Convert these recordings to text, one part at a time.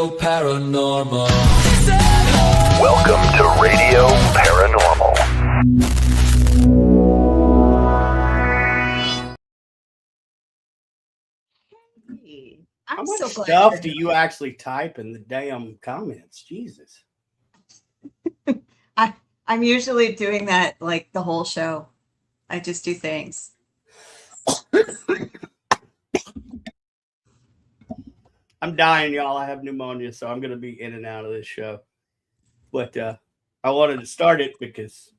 Radio Paranormal. Welcome to Radio Paranormal. How I'm much so glad stuff you're do you actually type in the damn comments? Jesus. I'm usually doing that like the whole show. I just do things. I'm dying, y'all. I have pneumonia, so I'm going to be in and out of this show. But I wanted to start it because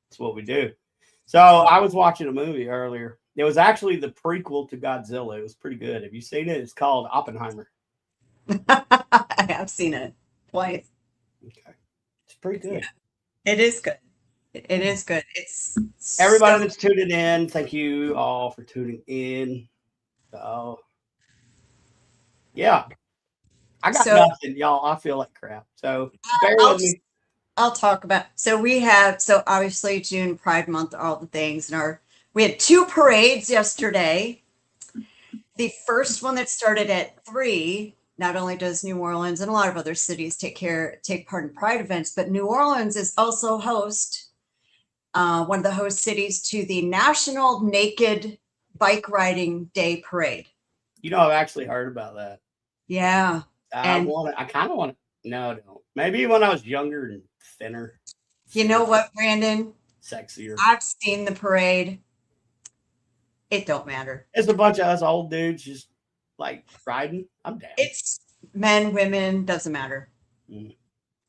it's what we do. So I was watching a movie earlier. It was actually the prequel to Godzilla. It was pretty good. Have you seen it? It's called Oppenheimer. I have seen it twice. Okay. It's pretty good. Yeah. It is good. It is good. It's everybody that's tuning in, thank you all for tuning in. So yeah. I got nothing, y'all. I feel like crap. So bear with me. I'll talk about so obviously June Pride Month, all the things, and we had 2 parades yesterday. The first one that started at 3. Not only does New Orleans and a lot of other cities take part in Pride events, but New Orleans is also one of the host cities to the National Naked Bike Riding Day Parade. You know, I've actually heard about that. Yeah. I kind of want to. No, I don't. Maybe when I was younger and thinner. You know what, Brandon? Sexier. I've seen the parade. It don't matter. It's a bunch of us old dudes just like riding. I'm down. It's men, women, doesn't matter.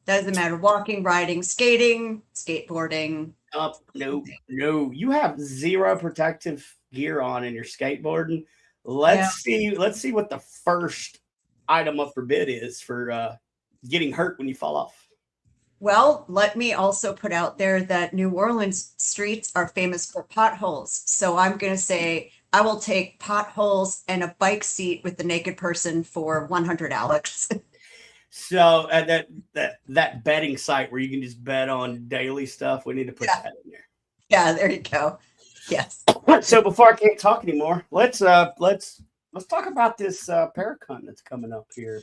Doesn't matter. Walking, riding, skating, skateboarding. No. You have zero protective gear on in your skateboarding. Let's see what the first item up for bid is for getting hurt when you fall off. Well, let me also put out there that New Orleans streets are famous for potholes. So I'm going to say I will take potholes and a bike seat with the naked person for $100. So at that betting site where you can just bet on daily stuff, we need to put that in there. Yeah, there you go. Yes. So before I can't talk anymore, let's talk about this Paracon that's coming up here.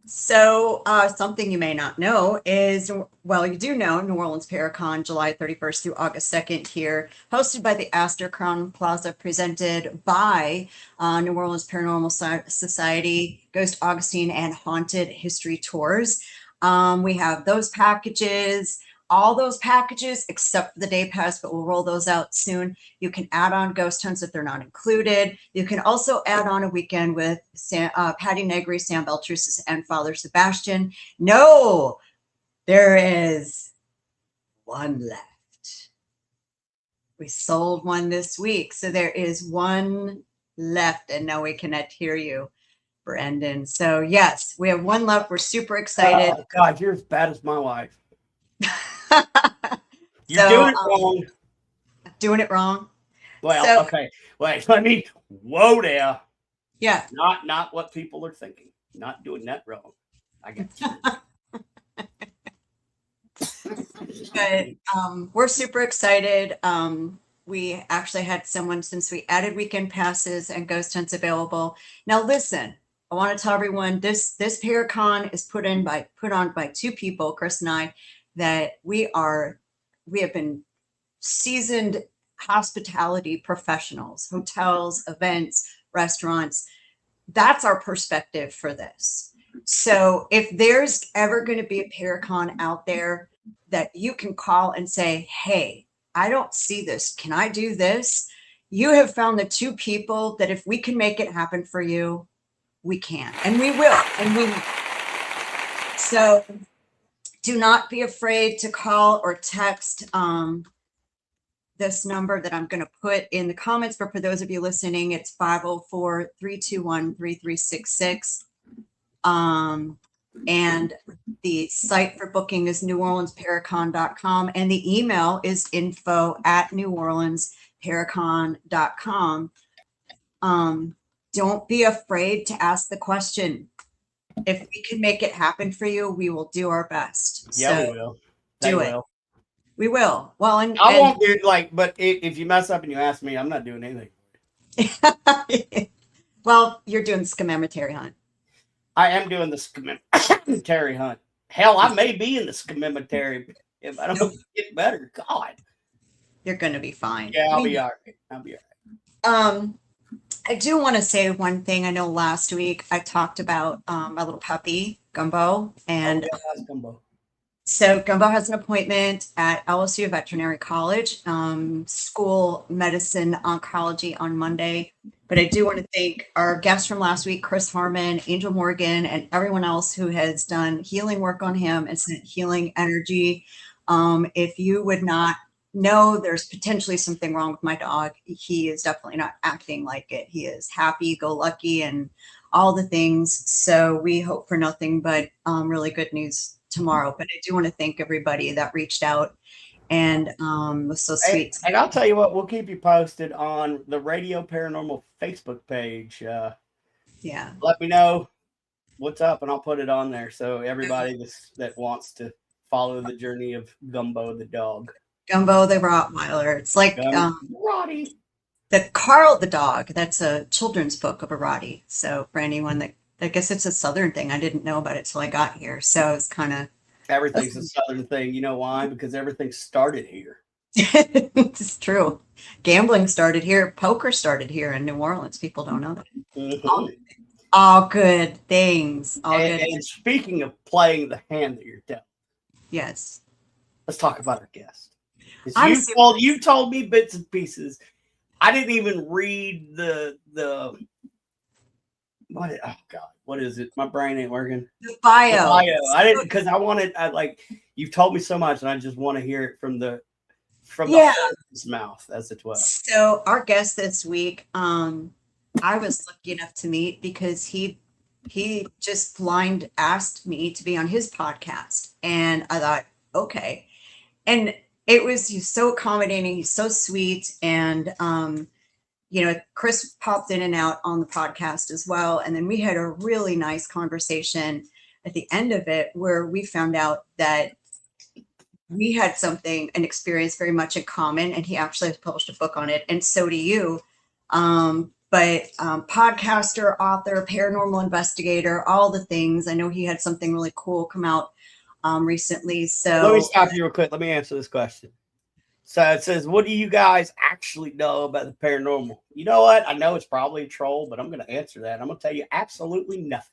So something you may not know is, well, you do know New Orleans Paracon, July 31st through August 2nd here, hosted by the Astor Crown Plaza, presented by New Orleans Paranormal Society, Ghost Augustine, and Haunted History Tours. We have those packages, all those packages except for the day pass, but we'll roll those out soon. You can add on ghost hunts if they're not included. You can also add on a weekend with Patty Negri, Sam Beltrusis, and Father Sebastian. No, there is one left. We sold one this week, so there is one left, and now we cannot hear you, Brandon. So yes, we have one left. We're super excited. Oh, God, you're as bad as my wife. You're doing it wrong. Doing it wrong. Well, okay. Wait, whoa there. Yeah. Not what people are thinking. Not doing that wrong. I got you. But we're super excited. We actually had someone, since we added weekend passes and ghost hunts available. Now listen, I want to tell everyone this Paracon is put on by 2 people, Chris and I, that we have been seasoned hospitality professionals, hotels, events, restaurants. That's our perspective for this. So if there's ever going to be a Paracon out there that you can call and say, hey, I don't see this. Can I do this? You have found the 2 people that if we can make it happen for you, we can, and we will. So do not be afraid to call or text this number that I'm going to put in the comments. But for those of you listening, it's 504-321-3366. And the site for booking is neworleansparacon.com. And the email is info@neworleansparacon.com. Don't be afraid to ask the question. If we can make it happen for you, we will do our best. Yeah, we will. Do it. We will. Well, and I won't do but if you mess up and you ask me, I'm not doing anything. Well, you're doing the commemory hunt. I am doing the cemetery hunt. Hell, I may be in the cemetery if I don't get better. God. You're going to be fine. Yeah, I'll be all right. I do want to say one thing. I know last week I talked about my little puppy, Gumbo, and Gumbo. so Gumbo has an appointment at LSU Veterinary College, school medicine oncology on Monday. But I do want to thank our guests from last week, Chris Harmon, Angel Morgan, and everyone else who has done healing work on him and sent healing energy. If you would not know there's potentially something wrong with my dog, he is definitely not acting like it. He is happy, go lucky, and all the things. So we hope for nothing but really good news tomorrow. But I do want to thank everybody that reached out and was so sweet. And I'll tell you what, we'll keep you posted on the Radio Paranormal Facebook page. Yeah. Let me know what's up, and I'll put it on there so everybody that wants to follow the journey of Gumbo the dog. Gumbo the Rottweiler. It's like Roddy. The Carl the dog. That's a children's book of a Roddy. So for anyone that, I guess it's a Southern thing. I didn't know about it till I got here. So it's kind of everything's a Southern thing. You know why? Because everything started here. It's true. Gambling started here. Poker started here in New Orleans. People don't know that. Mm-hmm. All good things. And speaking of playing the hand that you're dealt, yes. Let's talk about our guest. You told me bits and pieces. I didn't even read the what is it? My brain ain't working. The bio. I didn't, because you've told me so much, and I just want to hear it from the horse's mouth, as it were. So our guest this week, I was lucky enough to meet because he just blind asked me to be on his podcast, and I thought, okay. And he's so accommodating. He's so sweet. And, Chris popped in and out on the podcast as well. And then we had a really nice conversation at the end of it where we found out that we had an experience very much in common. And he actually has published a book on it. And so do you. But podcaster, author, paranormal investigator, all the things. I know he had something really cool come out recently. So let me stop you real quick. Let me answer this question. So it says, what do you guys actually know about the paranormal? You know what? I know it's probably a troll, but I'm going to answer that. I'm going to tell you absolutely nothing.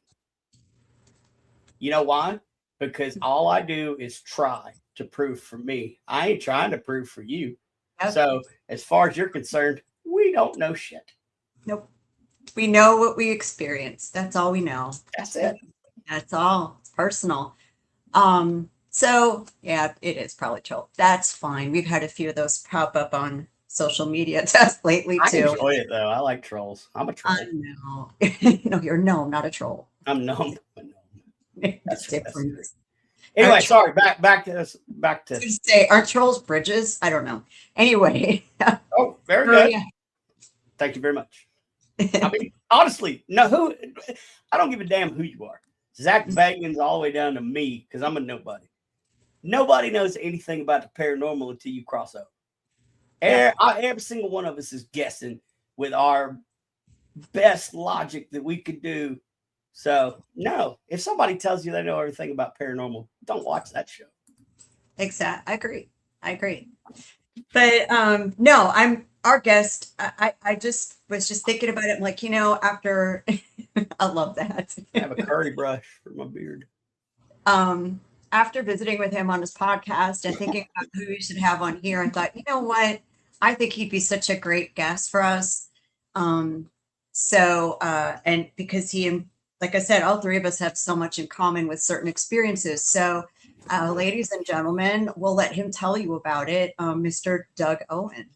You know why? Because all I do is try to prove for me. I ain't trying to prove for you. Okay. So as far as you're concerned, we don't know shit. Nope. We know what we experience. That's all we know. That's it. That's all. It's personal. So yeah, it is probably troll. That's fine. We've had a few of those pop up on social media tests lately too. I enjoy it though. I like trolls. I'm a troll. I know. No, you're gnome, not a troll. I'm gnome. That's different. Anyway, sorry. Back to. Say, aren't trolls bridges? I don't know. Anyway. Oh, very good. Yeah. Thank you very much. I mean, honestly, I don't give a damn who you are. Zach Bagan's all the way down to me because I'm a nobody. Nobody knows anything about the paranormal until you cross over. Every single one of us is guessing with our best logic that we could do. So, no, if somebody tells you they know everything about paranormal, don't watch that show. Exactly. I agree. But no, I'm our guest. I was just thinking about it. I'm like, after I love that. I have a curry brush for my beard. After visiting with him on his podcast and thinking about who we should have on here, I thought, you know what? I think he'd be such a great guest for us. And because like I said, all three of us have so much in common with certain experiences. So, ladies and gentlemen, we'll let him tell you about it. Mr. Doug Owen.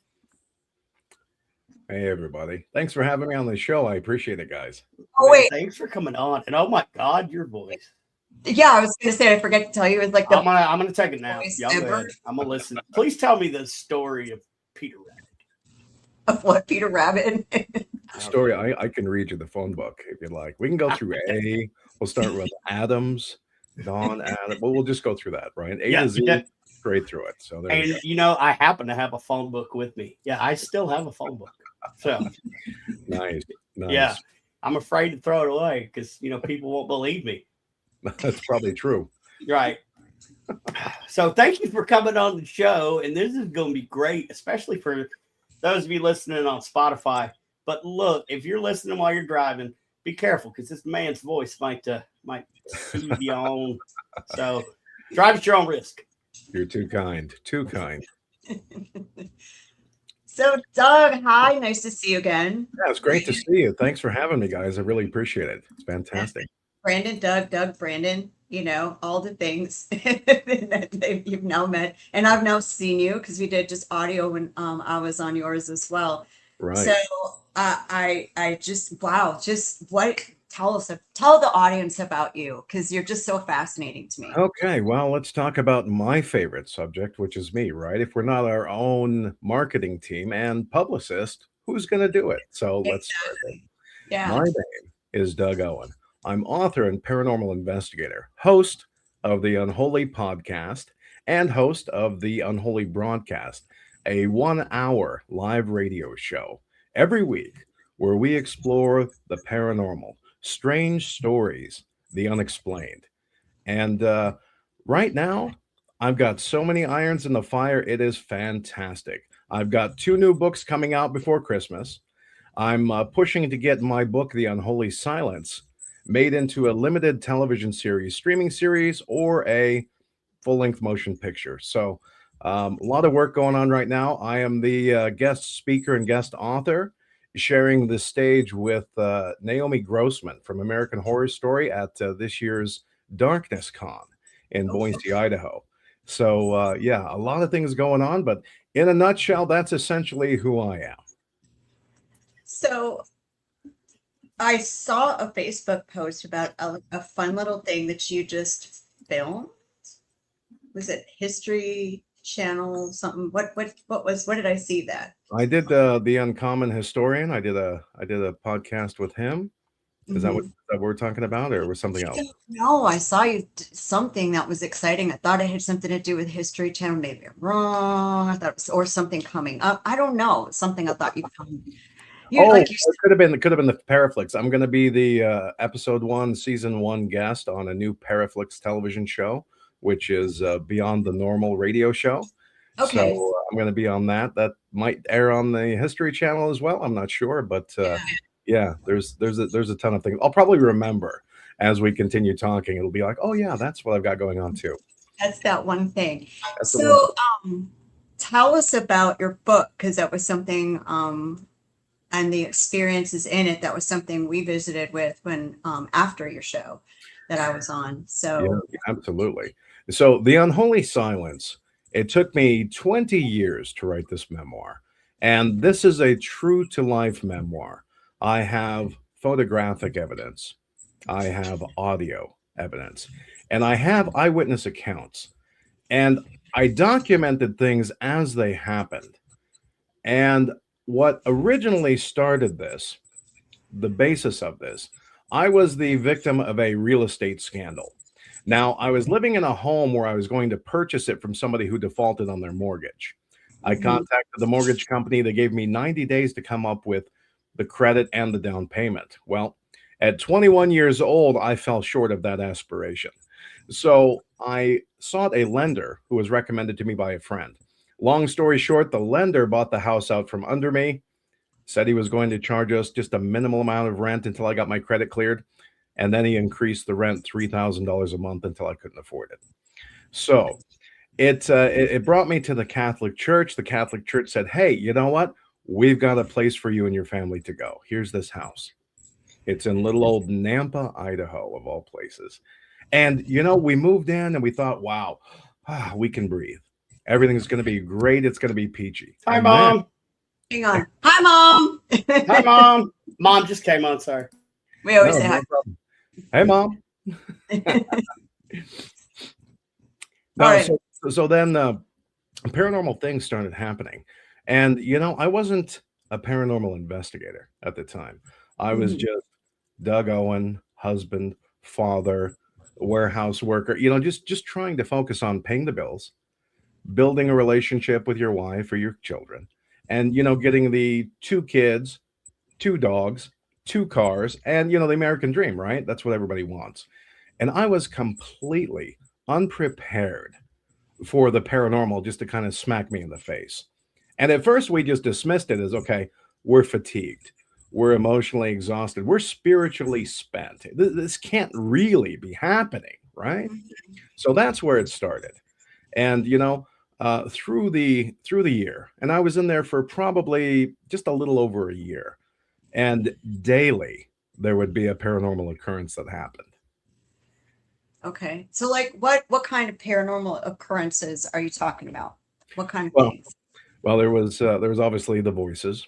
Hey, everybody. Thanks for having me on the show. I appreciate it, guys. Oh, wait. Thanks for coming on. And oh, my God, your voice. Yeah, I was going to say, I forgot to tell you. It's like I'm gonna take it now. Y'all go ahead. I'm going to listen. Please tell me the story of Peter Rabbit. Of what, Peter Rabbit? Story, I can read you the phone book if you'd like. We can go through A. We'll start with Adams, Don, Adam. Well, we'll just go through that, right? A to Z, straight through it. So there you go. I happen to have a phone book with me. Yeah, I still have a phone book. So nice. Yeah. I'm afraid to throw it away because, people won't believe me. That's probably true. Right. So thank you for coming on the show. And this is going to be great, especially for those of you listening on Spotify. But look, if you're listening while you're driving, be careful because this man's voice might soothe you on. So drive at your own risk. You're too kind. Too kind. So, Doug, hi. Nice to see you again. Yeah, it's great to see you. Thanks for having me, guys. I really appreciate it. It's fantastic. Brandon, Doug, Brandon, all the things that you've now met. And I've now seen you because we did just audio when I was on yours as well. Right. So I just, wow, just what, tell the audience about you because you're just so fascinating to me. Okay, well, let's talk about my favorite subject, which is me, right? If we're not our own marketing team and publicist, who's going to do it? So let's start. Yeah. My name is Doug Owen. I'm author and paranormal investigator, host of the Unholy podcast, and host of the Unholy broadcast, a 1-hour live radio show every week where we explore the paranormal, strange stories, the unexplained. And right now, I've got so many irons in the fire. It is fantastic. I've got 2 new books coming out before Christmas. I'm pushing to get my book, The Unholy Silence, made into a limited television series, streaming series, or a full-length motion picture. So a lot of work going on right now. I am the guest speaker and guest author, sharing the stage with Naomi Grossman from American Horror Story at this year's Darkness Con in Boise, Idaho. So yeah, a lot of things going on, but in a nutshell, that's essentially who I am. So I saw a Facebook post about a fun little thing that you just filmed. Was it History Channel something? What did I see that? I did the Uncommon Historian. I did a podcast with him. Is that what we're talking about, or was something else? No, I saw you something that was exciting. I thought it had something to do with History Channel. Maybe I'm wrong. I thought it was, or something coming up. I don't know. Something I thought you found. It could have been the Paraflix. I'm going to be the episode 1, season 1 guest on a new Paraflix television show, which is Beyond the Normal radio show. Okay. So I'm going to be on that. That might air on the History Channel as well. I'm not sure, but yeah, there's a ton of things. I'll probably remember as we continue talking. It'll be like, oh yeah, that's what I've got going on too. That's that one thing. So tell us about your book, because that was something and the experiences in it. That was something we visited with when after your show that I was on. So yeah, absolutely. So The Unholy Silence, it took me 20 years to write this memoir. And this is a true to life memoir. I have photographic evidence. I have audio evidence. And I have eyewitness accounts. And I documented things as they happened. And what originally started this, the basis of this, I was the victim of a real estate scandal. Now, I was living in a home where I was going to purchase it from somebody who defaulted on their mortgage. I contacted the mortgage company. They gave me 90 days to come up with the credit and the down payment. Well, at 21 years old, I fell short of that aspiration. So I sought a lender who was recommended to me by a friend. Long story short, the lender bought the house out from under me, said he was going to charge us just a minimal amount of rent until I got my credit cleared. And then he increased the rent $3,000 a month until I couldn't afford it. So it brought me to the Catholic Church. The Catholic Church said, hey, you know what? We've got a place for you and your family to go. Here's this house. It's in little old Nampa, Idaho, of all places. And, we moved in and we thought, wow, we can breathe. Everything's going to be great. It's going to be peachy. Hi, Mom. Hang on. Hi, Mom. Hi, Mom. Mom just came on. Sorry. We always say hi. Problem. Hey, Mom. So then paranormal things started happening. And, I wasn't a paranormal investigator at the time. I was just Doug Owen, husband, father, warehouse worker, just trying to focus on paying the bills, building a relationship with your wife or your children, and, getting the 2 kids, 2 dogs, two cars, and the American dream, right? That's what everybody wants. And I was completely unprepared for the paranormal just to kind of smack me in the face. And at first, we just dismissed it as okay, we're fatigued, we're emotionally exhausted, we're spiritually spent. This can't really be happening, right? So that's where it started. And through the year, and I was in there for probably just a little over a year, and daily there would be a paranormal occurrence that happened. Okay. So like what kind of paranormal occurrences are you talking about? What kind of Well, things? well, there was obviously the voices.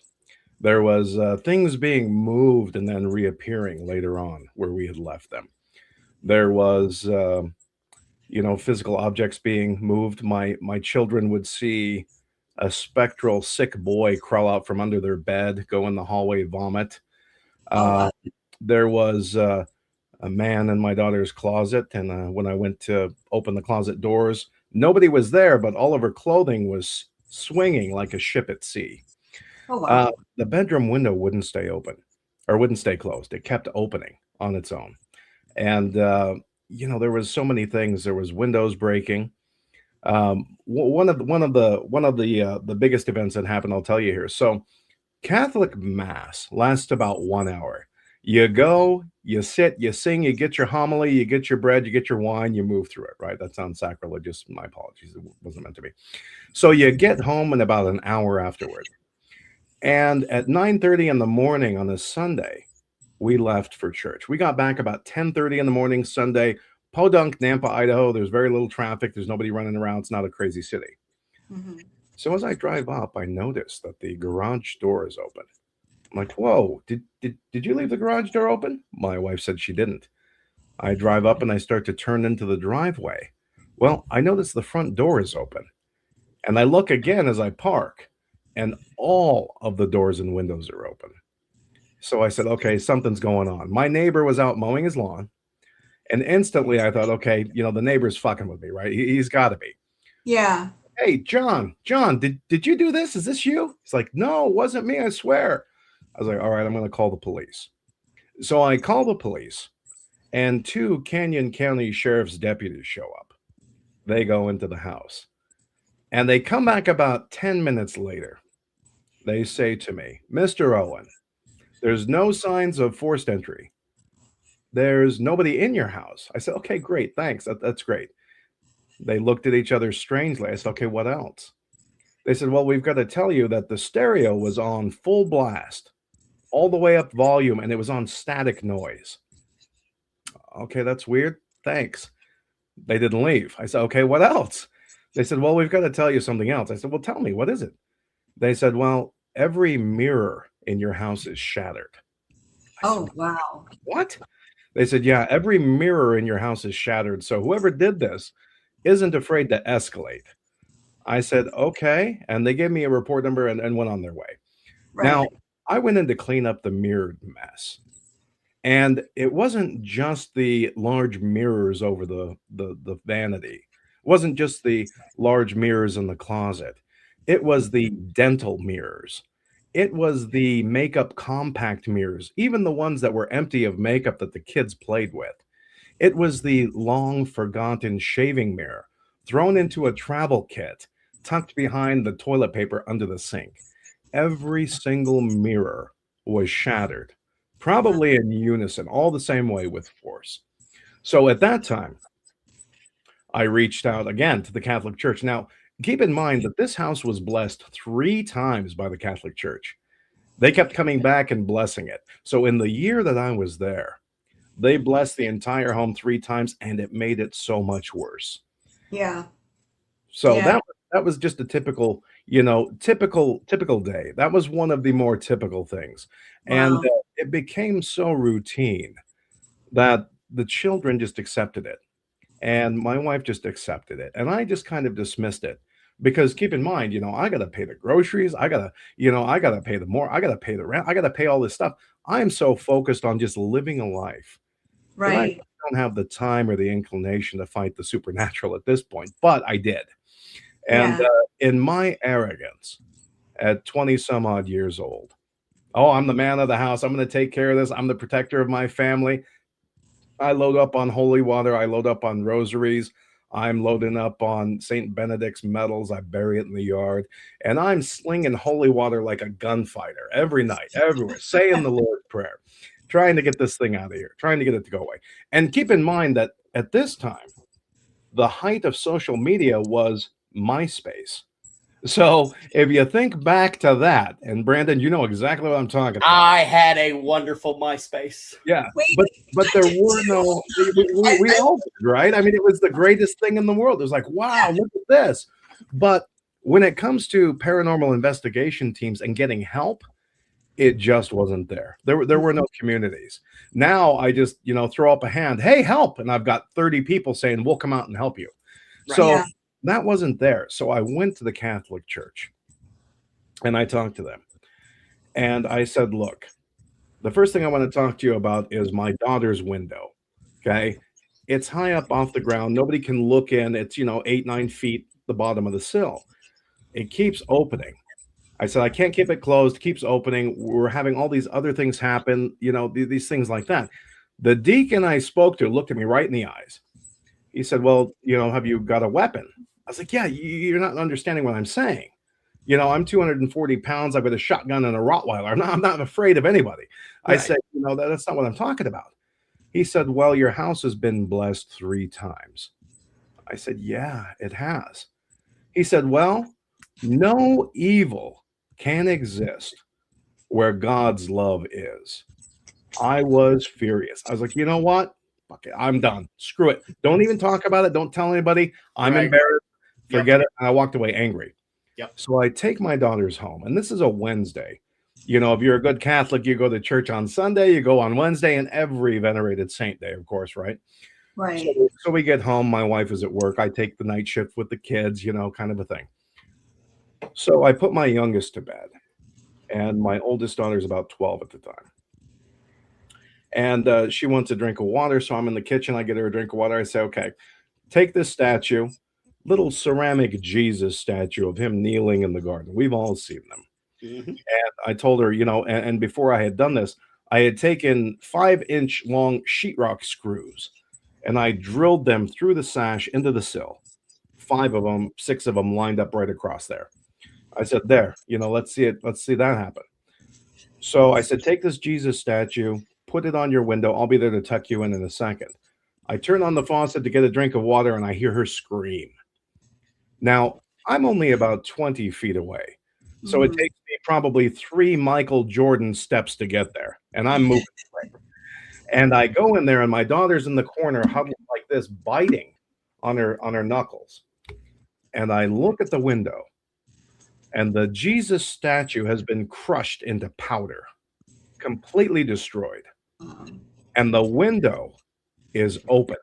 There was things being moved and then reappearing later on where we had left them. There was physical objects being moved. My children would see a spectral sick boy crawl out from under their bed, go in the hallway, vomit. Oh Uh, wow. there was a man in my daughter's closet, and when I went to open the closet doors, nobody was there, but all of her clothing was swinging like a ship at sea. Oh Uh, wow. the bedroom window wouldn't stay open or wouldn't stay closed. It kept opening on its own. And there was so many things. There was windows breaking. One of the biggest events that happened, I'll tell you here. So Catholic Mass lasts about 1 hour. You go, you sit, you sing, you get your homily, you get your bread, you get your wine, you move through it, right? That sounds sacrilegious. My apologies. It wasn't meant to be. So you get home in about an hour afterward. And at 9:30 in the morning on a Sunday, we left for church. We got back about 10:30 in the morning Sunday, Podunk, Nampa, Idaho. There's very little traffic. There's nobody running around. It's not a crazy city. Hmm. So as I drive up, I notice that the garage door is open. I'm like, whoa, did you leave the garage door open? My wife said she didn't. I drive up and I start to turn into the driveway. Well, I notice the front door is open. And I look again as I park, and all of the doors and windows are open. So I said, okay, something's going on. My neighbor was out mowing his lawn, and instantly I thought, okay, the neighbor's fucking with me, right? He's got to be. Yeah. Hey, John, did you do this? Is this you? He's like, no, it wasn't me, I swear. I was like, all right, I'm going to call the police. So I call the police, and two Canyon County Sheriff's deputies show up. They go into the house, and they come back about 10 minutes later. They say to me, Mr. Owen, there's no signs of forced entry. There's nobody in your house. I said, okay, great, thanks. That's great. They looked at each other strangely. I said, okay, what else? They said, well, we've got to tell you that the stereo was on full blast, all the way up volume, and it was on static noise. Okay, that's weird. Thanks. They didn't leave. I said, okay, what else? They said, well, we've got to tell you something else. I said, well, tell me, what is it? They said, well, every mirror in your house is shattered. I said, Oh wow. what? They said, yeah, every mirror in your house is shattered. So whoever did this isn't afraid to escalate. I said, okay. And they gave me a report number and went on their way. Right. Now, I went in to clean up the mirrored mess. And it wasn't just the large mirrors over the vanity. It wasn't just the large mirrors in the closet. It was the dental mirrors. It was the makeup compact mirrors, even the ones that were empty of makeup that the kids played with. It was the long forgotten shaving mirror thrown into a travel kit, tucked behind the toilet paper under the sink. Every single mirror was shattered, probably in unison, all the same way with force. So at that time, I reached out again to the Catholic Church. Now, keep in mind that this house was blessed 3 times by the Catholic Church. They kept coming back and blessing it. So in the year that I was there, they blessed the entire home 3 times, and it made it so much worse. Yeah. So Yeah. that was just a typical, typical day. That was one of the more typical things, and Wow. it became so routine that the children just accepted it, and my wife just accepted it, and I just kind of dismissed it because keep in mind, I got to pay the groceries, I got to pay I got to pay the rent, I got to pay all this stuff. I am so focused on just living a life that I Right. don't have the time or the inclination to fight the supernatural at this point, but I did. And Yeah. in my arrogance, at 20 some odd years old, Oh, I'm the man of the house. I'm going to take care of this. I'm the protector of my family. I load up on holy water. I load up on rosaries. I'm loading up on St. Benedict's medals. I bury it in the yard. And I'm slinging holy water like a gunfighter every night, everywhere, saying the Lord's Prayer, trying to get this thing out of here, trying to get it to go away. And keep in mind that at this time, the height of social media was MySpace. So if you think back to that, and Brandon, you know exactly what I'm talking about. I had a wonderful MySpace. Yeah, Wait, but there were no. We all did, right? I mean, it was the greatest thing in the world. It was like, wow, look at this. But when it comes to paranormal investigation teams and getting help, it just wasn't there. There were no communities. Now I just throw up a hand, hey, help, and I've got 30 people saying we'll come out and help you. Right. So Yeah. that wasn't there. So I went to the Catholic Church and I talked to them, and I said, look, the first thing I want to talk to you about is my daughter's window. Okay. It's high up off the ground. Nobody can look in. It's, 8, 9 feet, the bottom of the sill. It keeps opening. I said, I can't keep it closed. It keeps opening. We're having all these other things happen, these things like that. The deacon I spoke to looked at me right in the eyes. He said, well, have you got a weapon? I was like, yeah, you're not understanding what I'm saying. I'm 240 pounds. I've got a shotgun and a Rottweiler. I'm not afraid of anybody. Right. I said, that's not what I'm talking about. He said, well, your house has been blessed 3 times. I said, yeah, it has. He said, well, no evil can exist where God's love is. I was furious. I was like, you know what? Fuck it. I'm done. Screw it. Don't even talk about it. Don't tell anybody. I'm Right. embarrassed. Yep. Forget it. And I walked away angry. Yep. So I take my daughters home, and this is a Wednesday. If you're a good Catholic, you go to church on Sunday, you go on Wednesday, and every venerated saint day, of course, right? Right. So we get home. My wife is at work. I take the night shift with the kids, kind of a thing. So I put my youngest to bed, and my oldest daughter's about 12 at the time. And she wants a drink of water, so I'm in the kitchen. I get her a drink of water. I say, okay, take this statue, little ceramic Jesus statue of him kneeling in the garden. We've all seen them. Mhm. And I told her, and before I had done this, I had taken 5-inch long sheetrock screws and I drilled them through the sash into the sill. 5 of them, 6 of them lined up right across there. I said, there, let's see it. Let's see that happen. So I said, take this Jesus statue, put it on your window. I'll be there to tuck you in a second. I turn on the faucet to get a drink of water and I hear her scream. Now, I'm only about 20 feet away. So it takes me probably 3 Michael Jordan steps to get there. And I'm moving. And I go in there and my daughter's in the corner huddled like this, biting on her knuckles. And I look at the window and the Jesus statue has been crushed into powder, completely destroyed. And the window is open.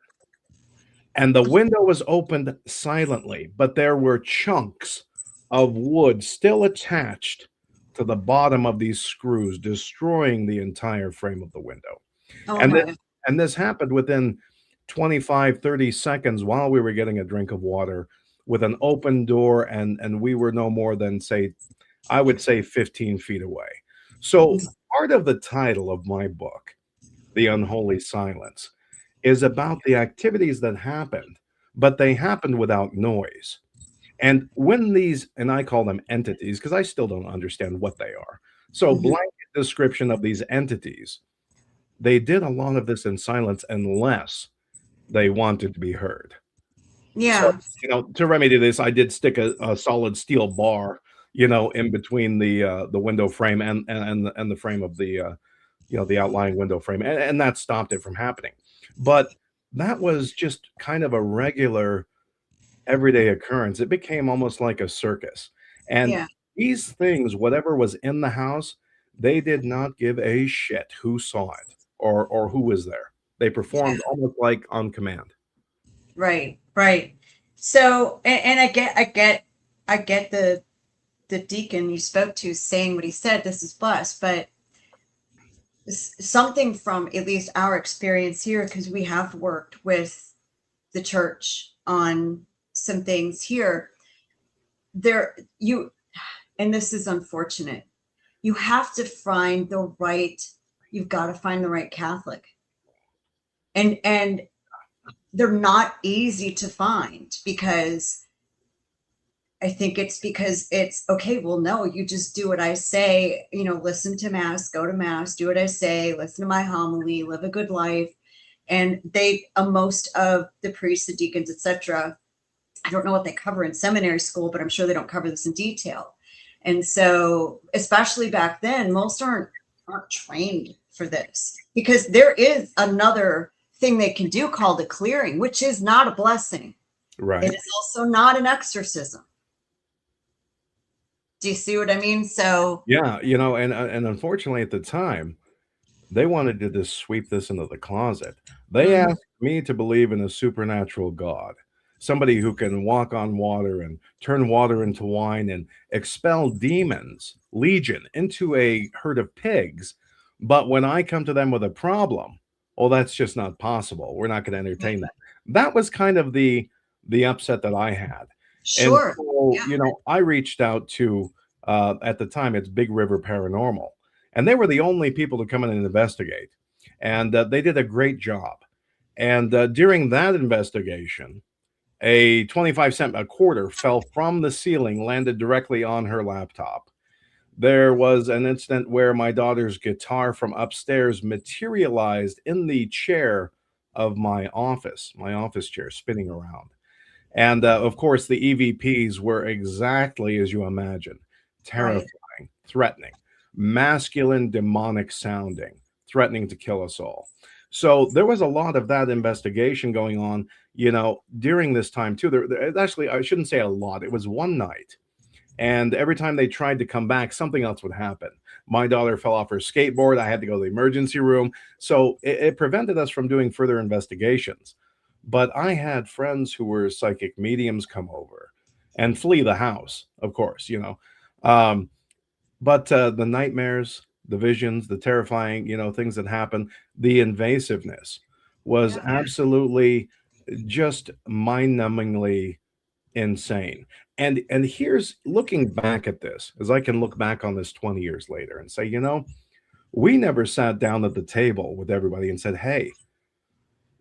And the window was opened silently, but there were chunks of wood still attached to the bottom of these screws, destroying the entire frame of the window. Oh And my. this, and this happened within 25, 30 seconds while we were getting a drink of water with an open door, and we were no more than, I would say 15 feet away. So part of the title of my book, The Unholy Silence, is about the activities that happened, but they happened without noise. And when these, and I call them entities because I still don't understand what they are. So blanket description of these entities, they did a lot of this in silence unless they wanted to be heard. Yeah. So, to remedy this, I did stick a solid steel bar, in between the window frame and the frame of the the outlying window frame, and that stopped it from happening. But that was just kind of a regular, everyday occurrence. It became almost like a circus, and Yeah. these things, whatever was in the house, they did not give a shit who saw it or who was there. They performed almost like on command. Right. Right. So, and I get the deacon you spoke to saying what he said. This is blessed, but something from at least our experience here, because we have worked with the church on some things here. And this is unfortunate, you have to find the right, you've got to find the right Catholic. And they're not easy to find, because I think it's because it's okay. Well, no, you just do what I say, listen to mass, go to mass, do what I say, listen to my homily, live a good life. And most of the priests, the deacons, etc., I don't know what they cover in seminary school, but I'm sure they don't cover this in detail. And so, especially back then, most aren't trained for this, because there is another thing they can do called a clearing, which is not a blessing. Right. It is also not an exorcism. Do you see what I mean? So Yeah, and unfortunately at the time, they wanted to just sweep this into the closet. They asked me to believe in a supernatural God, somebody who can walk on water and turn water into wine and expel demons, legion, into a herd of pigs. But when I come to them with a problem, oh, that's just not possible. We're not going to entertain that. That was kind of the upset that I had. sure. And so, Yeah. I reached out to, at the time, it's Big River Paranormal. And they were the only people to come in and investigate. And they did a great job. And during that investigation, a 25-cent a quarter fell from the ceiling, landed directly on her laptop. There was an incident where my daughter's guitar from upstairs materialized in the chair of my office chair, spinning around. And of course, the EVPs were exactly as you imagine: terrifying, threatening, masculine, demonic sounding, threatening to kill us all. So there was a lot of that investigation going on, during this time too. Actually, I shouldn't say a lot. It was one night. And every time they tried to come back, something else would happen. My daughter fell off her skateboard. I had to go to the emergency room. So it prevented us from doing further investigations. But I had friends who were psychic mediums come over and flee the house, of course, But the nightmares, the visions, the terrifying, things that happen, the invasiveness was absolutely just mind-numbingly insane. And here's looking back at this, as I can look back on this 20 years later and say, we never sat down at the table with everybody and said, hey,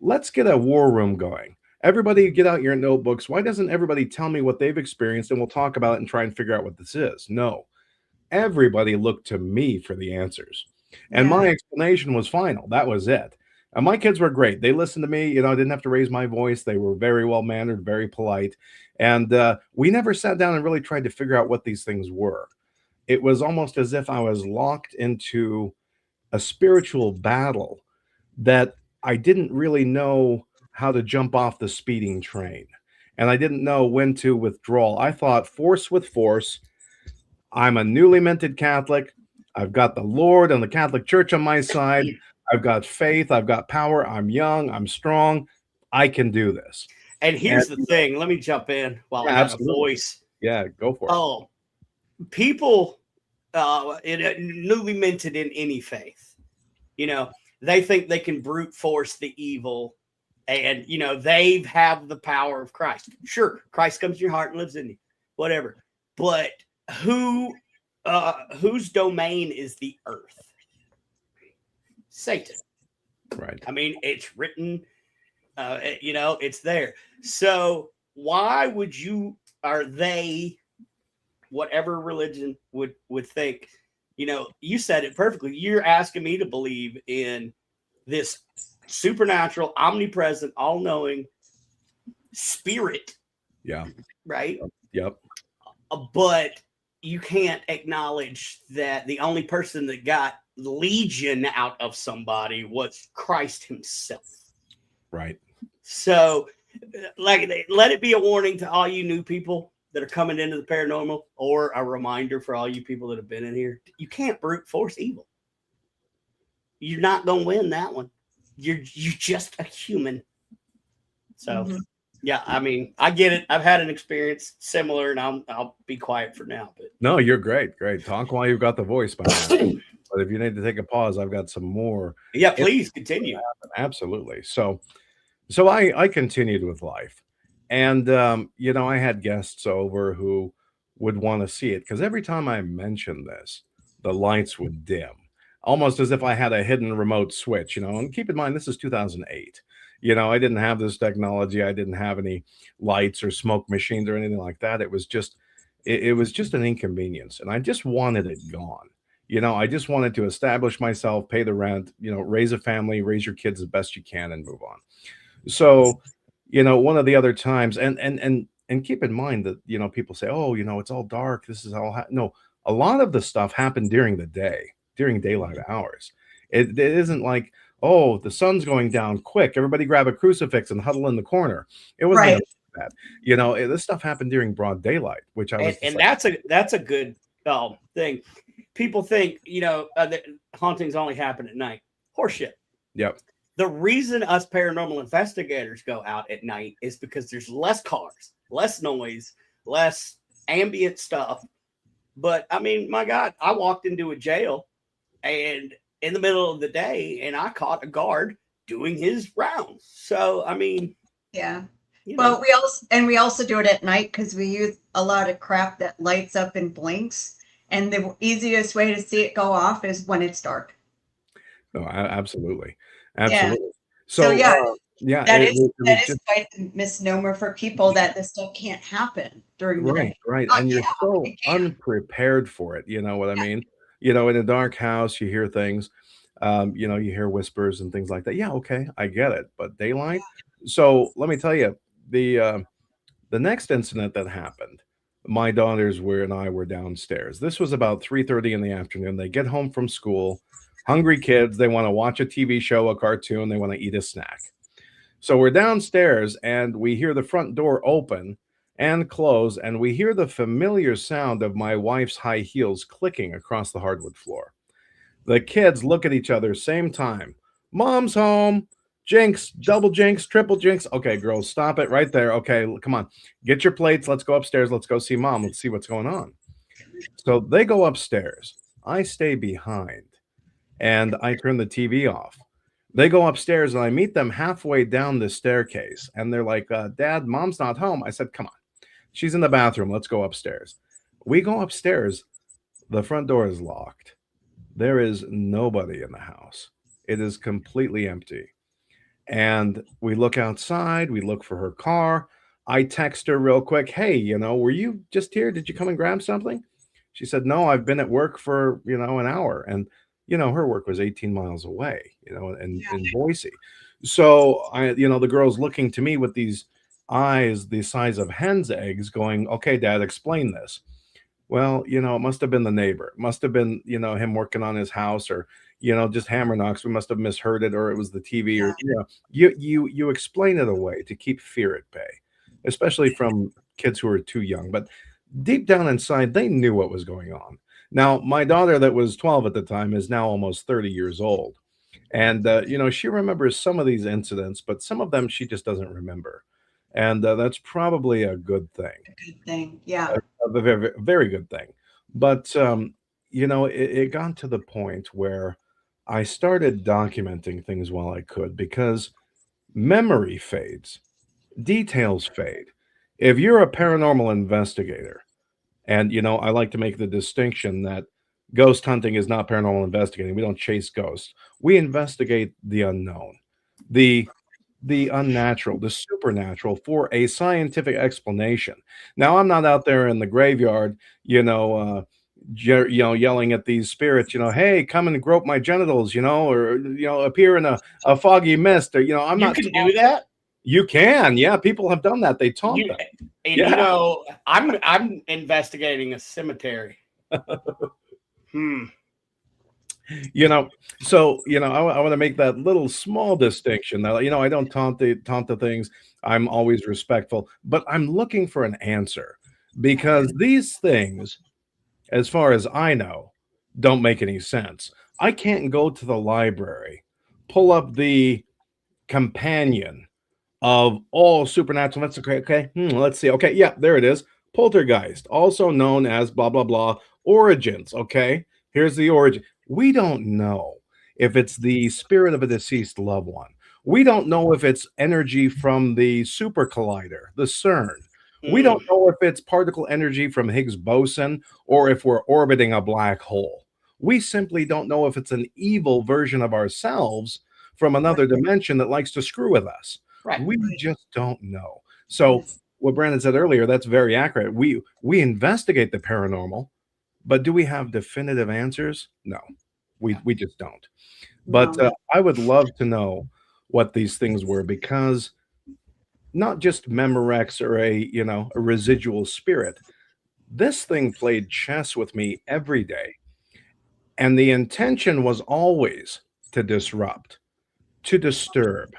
let's get a war room going. Everybody get out your notebooks. Why doesn't everybody tell me what they've experienced, and we'll talk about it and try and figure out what this is? No, everybody looked to me for the answers. And my explanation was final. That was it. And my kids were great. They listened to me. I didn't have to raise my voice. They were very well mannered, very polite. And we never sat down and really tried to figure out what these things were. It was almost as if I was locked into a spiritual battle that I didn't really know how to jump off the speeding train. And I didn't know when to withdraw. I thought force with force. I'm a newly minted Catholic. I've got the Lord and the Catholic Church on my side. I've got faith. I've got power. I'm young. I'm strong. I can do this. And here's the thing. Let me jump in while I have a voice. Yeah, go for it. Oh, people newly minted in any faith, they think they can brute force the evil, and they have the power of Christ. Sure, Christ comes in your heart and lives in you, whatever. But whose domain is the earth? Satan. Right. I mean, it's written, it's there. So why would you, or they, whatever religion would think, you said it perfectly. You're asking me to believe in this supernatural, omnipresent, all-knowing spirit. Yeah. Right? Yep. But you can't acknowledge that the only person that got legion out of somebody was Christ himself. Right. So, let it be a warning to all you new people that are coming into the paranormal, or a reminder for all you people that have been in here. You can't brute force evil. You're not going to win that one. You're just a human. So, yeah, I mean, I get it. I've had an experience similar, and I'll be quiet for now. But no, you're great. Great. Talk while you've got the voice. But if you need to take a pause, I've got some more. Yeah, please continue. Absolutely. So I continued with life. And, I had guests over who would want to see it, because every time I mentioned this, the lights would dim, almost as if I had a hidden remote switch, And keep in mind, this is 2008. I didn't have this technology. I didn't have any lights or smoke machines or anything like that. It was just an inconvenience, and I just wanted it gone. I just wanted to establish myself, pay the rent, raise a family, raise your kids the best you can, and move on. So, one of the other times, and keep in mind that people say, oh, it's all dark. This is all no. A lot of the stuff happened during the day, during daylight hours. It isn't like, oh, the sun's going down, quick, everybody grab a crucifix and huddle in the corner. It wasn't Right. like that. This stuff happened during broad daylight, which I was And like, that's a good thing. People think that hauntings only happen at night. Horseshit. yep. The reason us paranormal investigators go out at night is because there's less cars, less noise, less ambient stuff. But I mean, my God, I walked into a jail and in the middle of the day, and I caught a guard doing his rounds. So I mean, Yeah. you Well, know, we also do it at night because we use a lot of crap that lights up and blinks. And the easiest way to see it go off is when it's dark. No, absolutely, Yeah. absolutely. So So, yeah, yeah, that it is was just quite a misnomer for people that this stuff can't happen during the right, day. right, Oh and you're yeah, so it can. unprepared for it. You know what I Yeah. mean? In a dark house, you hear things. You hear whispers and things like that. Yeah, okay, I get it. But daylight. So let me tell you, the next incident that happened, my daughters were and I were downstairs. This was about 3:30 in the afternoon. They get home from school, hungry kids. They want to watch a TV show, a cartoon. They want to eat a snack. So we're downstairs and we hear the front door open and close, and we hear the familiar sound of my wife's high heels clicking across the hardwood floor. The kids look at each other, same time. Mom's home. Jinx, double jinx, triple jinx. Okay, girls, stop it right there. Okay, come on. Get your plates. Let's go upstairs. Let's go see mom. Let's see what's going on. So they go upstairs. I stay behind and I turn the TV off. They go upstairs and I meet them halfway down the staircase. And they're like, Dad, mom's not home. I said, come on. She's in the bathroom. Let's go upstairs. We go upstairs. The front door is locked. There is nobody in the house. It is completely empty. And we look outside, we look for her car. I text her real quick, hey, were you just here? Did you come and grab something? She said, no, I've been at work for, an hour. And, her work was 18 miles away, in Boise. So the girl's looking to me with these eyes the size of hen's eggs going, okay, Dad, explain this. Well, it must have been the neighbor. It must have been, him working on his house or, just hammer knocks. We must have misheard it, or it was the TV, or, you explain it away to keep fear at bay, especially from kids who are too young. But deep down inside, they knew what was going on. Now, my daughter that was 12 at the time is now almost 30 years old. And, she remembers some of these incidents, but some of them she just doesn't remember. And that's probably a good thing. Good thing. Yeah. A very, very good thing. But it got to the point where I started documenting things while I could because memory fades, details fade. If you're a paranormal investigator, and I like to make the distinction that ghost hunting is not paranormal investigating. We don't chase ghosts. We investigate the unknown, the unnatural, the supernatural for a scientific explanation. Now, I'm not out there in the graveyard, yelling at these spirits, hey, come and grope my genitals, or appear in a foggy mist, or I'm you not. can do that. You can, yeah. People have done that. They taught You them. and Yeah. I'm investigating a cemetery. So I want to make that little small distinction that I don't taunt the things. I'm always respectful, but I'm looking for an answer because these things, as far as I know, don't make any sense. I can't go to the library, pull up the companion of all supernatural. That's okay. Okay, let's see. Okay, yeah, there it is. Poltergeist, also known as blah blah blah origins. Okay, here's the origin. We don't know if it's the spirit of a deceased loved one. We don't know if it's energy from the super collider, the CERN. We Mm. don't know if it's particle energy from Higgs boson or if we're orbiting a black hole. We simply don't know if it's an evil version of ourselves from another dimension that likes to screw with us. Right. We just don't know. So what Brandon said earlier, that's very accurate. We investigate the paranormal, but do we have definitive answers? No, we just don't. But I would love to know what these things were, because not just Memorex or a residual spirit. This thing played chess with me every day. And the intention was always to disrupt, to disturb,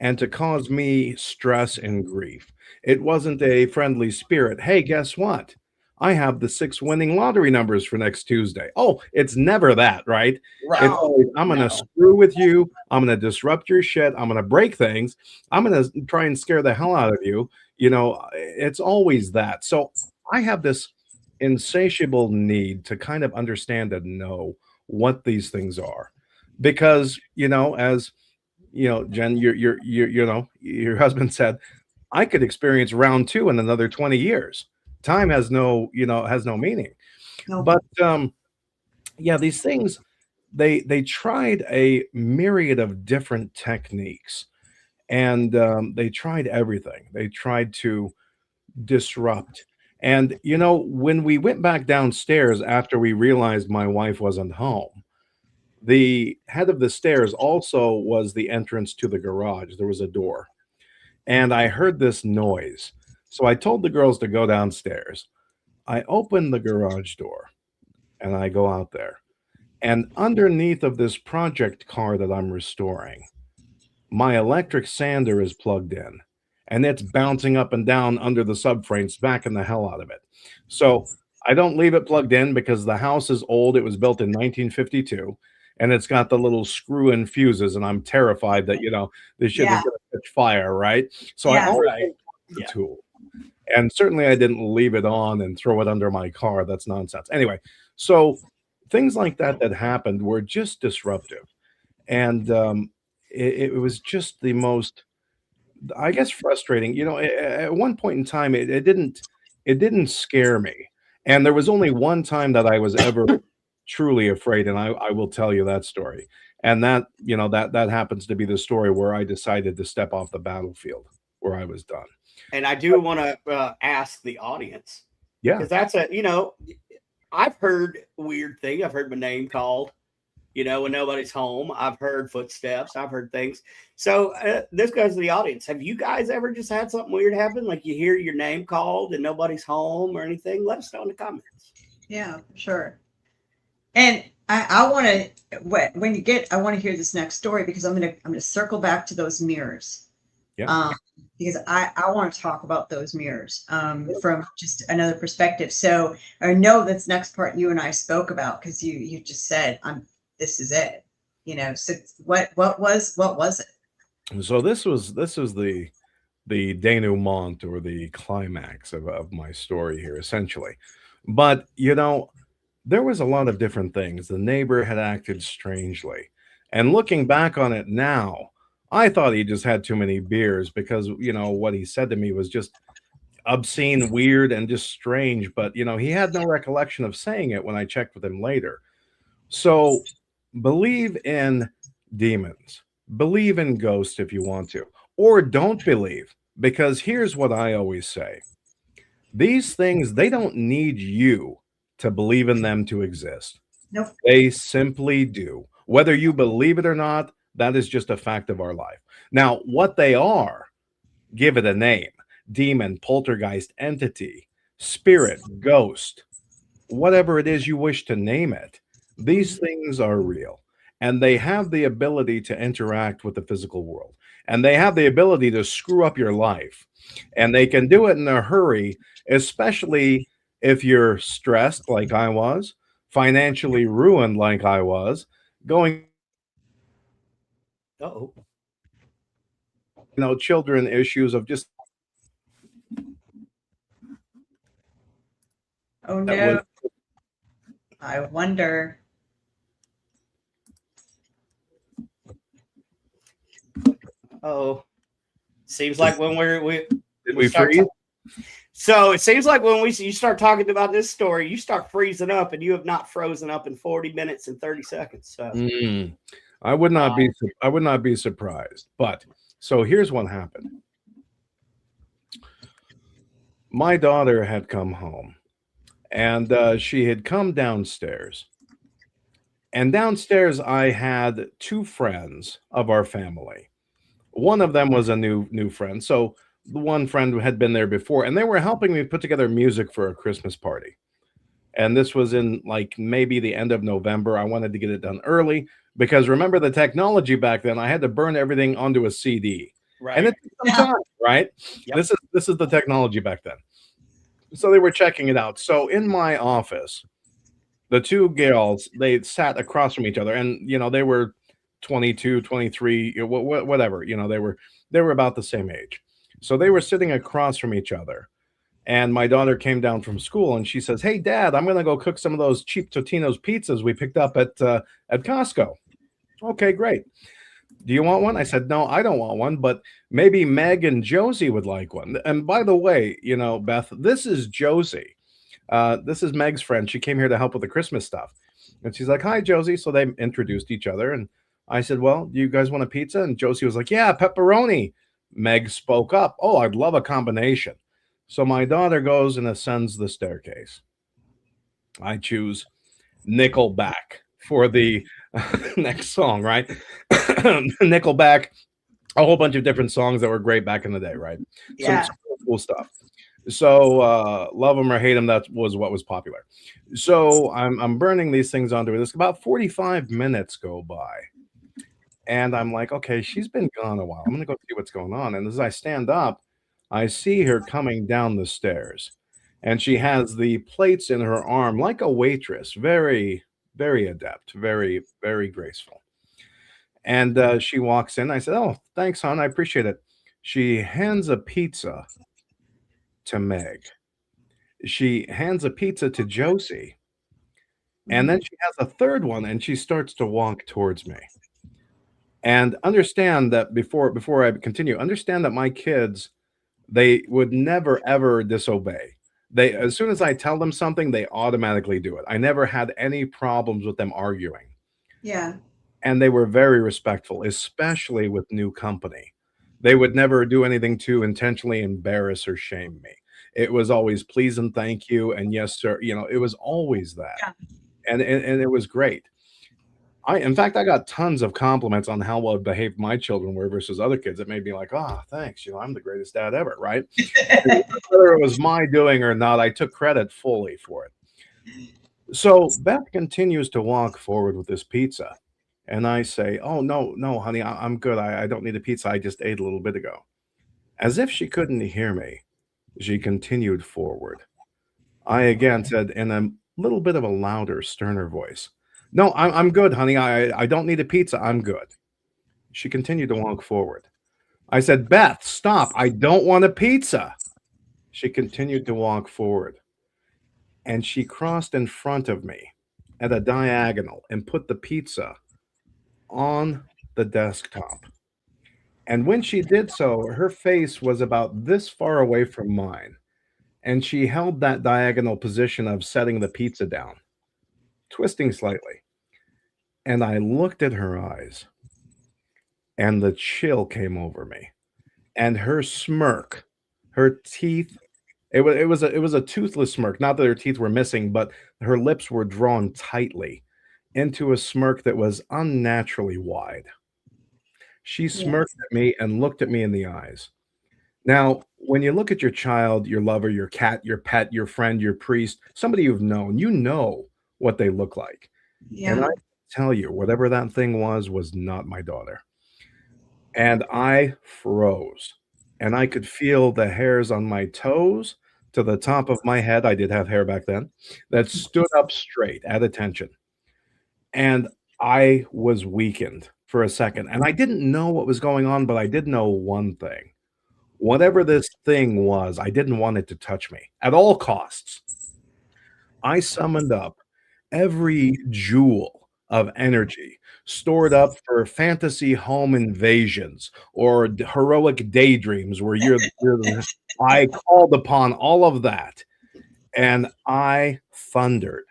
and to cause me stress and grief. It wasn't a friendly spirit. Hey, guess what? I have the 6 winning lottery numbers for next Tuesday. Oh, it's never that, right? Right. It's always, I'm going to screw with you. I'm going to disrupt your shit. I'm going to break things. I'm going to try and scare the hell out of you. It's always that. So I have this insatiable need to kind of understand and know what these things are, because as Jen, your husband said, I could experience round 2 in another 20 years. Time has no meaning. No. But these things, they tried a myriad of different techniques, and they tried everything. They tried to disrupt. And when we went back downstairs after we realized my wife wasn't home, the head of the stairs also was the entrance to the garage. There was a door, and I heard this noise. So I told the girls to go downstairs. I opened the garage door and I go out there. And underneath of this project car that I'm restoring, my electric sander is plugged in, and it's bouncing up and down under the subframe, smacking the hell out of it. So I don't leave it plugged in because the house is old. It was built in 1952, and it's got the little screw-in fuses, and I'm terrified that, this shit is going to catch fire, right? So I always the tool. And certainly I didn't leave it on and throw it under my car. That's nonsense. Anyway, so things like that happened were just disruptive. And it was just the most, I guess, frustrating. At one point in time, it didn't scare me. And there was only one time that I was ever truly afraid, and I will tell you that story. And that happens to be the story where I decided to step off the battlefield, where I was done. And I do want to ask the audience, because that's I've heard weird things. I've heard my name called, when nobody's home. I've heard footsteps. I've heard things. So this goes to the audience. Have you guys ever just had something weird happen? Like you hear your name called and nobody's home or anything? Let us know in the comments. Yeah, sure. And I want to, I want to hear this next story, because I'm going to circle back to those mirrors. Yeah. Because I want to talk about those mirrors from just another perspective. So I know this next part you and I spoke about, because you just said, this is it. So what was it? So this was the denouement, or the climax of my story here, essentially. But there was a lot of different things. The neighbor had acted strangely, and looking back on it now, I thought he just had too many beers, because what he said to me was just obscene, weird, and just strange. But he had no recollection of saying it when I checked with him later. So believe in demons, believe in ghosts if you want to, or don't believe, because here's what I always say. These things, they don't need you to believe in them to exist. Nope. They simply do. Whether you believe it or not, that is just a fact of our life. Now, what they are, give it a name: demon, poltergeist, entity, spirit, ghost, whatever it is you wish to name it. These things are real, and they have the ability to interact with the physical world, and they have the ability to screw up your life, and they can do it in a hurry, especially if you're stressed like I was, financially ruined like I was, going children issues of just No. I wonder. Oh, seems like when we freeze? So it seems like when you start talking about this story, you start freezing up, and you have not frozen up in 40 minutes and 30 seconds. So I would not be surprised. But so here's what happened. My daughter had come home, and she had come downstairs. And downstairs, I had two friends of our family. One of them was a new friend. So the one friend had been there before, and they were helping me put together music for a Christmas party. And this was in like maybe the end of November. I wanted to get it done early because remember the technology back then, I had to burn everything onto a CD. right. And it took some time, right? Yep. This is the technology back then. So they were checking it out. So in my office, the two girls, they sat across from each other, and they were 22, 23, whatever. They were about the same age. So they were sitting across from each other. And my daughter came down from school and she says, "Hey, Dad, I'm going to go cook some of those cheap Totino's pizzas we picked up at Costco." Okay, great. Do you want one? I said, "No, I don't want one, but maybe Meg and Josie would like one." And by the way, Beth, this is Josie. This is Meg's friend. She came here to help with the Christmas stuff. And she's like, "Hi, Josie." So they introduced each other. And I said, "Well, do you guys want a pizza?" And Josie was like, "Yeah, pepperoni." Meg spoke up. "Oh, I'd love a combination." So my daughter goes and ascends the staircase. I choose Nickelback for the next song, right? Nickelback, a whole bunch of different songs that were great back in the day, right? Yeah. Some cool stuff. So love them or hate them, that was what was popular. So I'm burning these things onto it. It's about 45 minutes go by. And I'm like, okay, she's been gone a while. I'm going to go see what's going on. And as I stand up, I see her coming down the stairs. And she has the plates in her arm like a waitress. Very, very adept. Very, very graceful. And she walks in. I said, "Oh, thanks, hon. I appreciate it." She hands a pizza to Meg. She hands a pizza to Josie. And then she has a third one and she starts to walk towards me. And understand that before I continue, understand that my kids, they would never ever disobey. They, as soon as I tell them something, they automatically do it. I never had any problems with them arguing. Yeah. And they were very respectful, especially with new company. They would never do anything to intentionally embarrass or shame me. It was always please and thank you and yes, sir. It was always that. Yeah. And it was great. In fact, I got tons of compliments on how well behaved my children were versus other kids. It made me like, "Oh, thanks. I'm the greatest dad ever," right? Whether it was my doing or not, I took credit fully for it. So Beth continues to walk forward with this pizza. And I say, "Oh, no, no, honey, I'm good. I don't need a pizza. I just ate a little bit ago." As if she couldn't hear me, she continued forward. I again said in a little bit of a louder, sterner voice, "No, I'm good, honey. I don't need a pizza. I'm good." She continued to walk forward. I said, "Beth, stop. I don't want a pizza." She continued to walk forward. And she crossed in front of me at a diagonal and put the pizza on the desktop. And when she did so, her face was about this far away from mine. And she held that diagonal position of setting the pizza down, twisting slightly. And I looked at her eyes, and the chill came over me. And her smirk, her teeth, it was a toothless smirk. Not that her teeth were missing, but her lips were drawn tightly into a smirk that was unnaturally wide. She smirked at me and looked at me in the eyes. Now, when you look at your child, your lover, your cat, your pet, your friend, your priest, somebody you've known, you know what they look like. And Yeah. I tell you, whatever that thing was not my daughter. And I froze. And I could feel the hairs on my toes to the top of my head. I did have hair back then that stood up straight at attention. And I was weakened for a second. And I didn't know what was going on, but I did know one thing. Whatever this thing was, I didn't want it to touch me at all costs. I summoned up every jewel of energy stored up for fantasy home invasions or heroic daydreams where I called upon all of that and I thundered.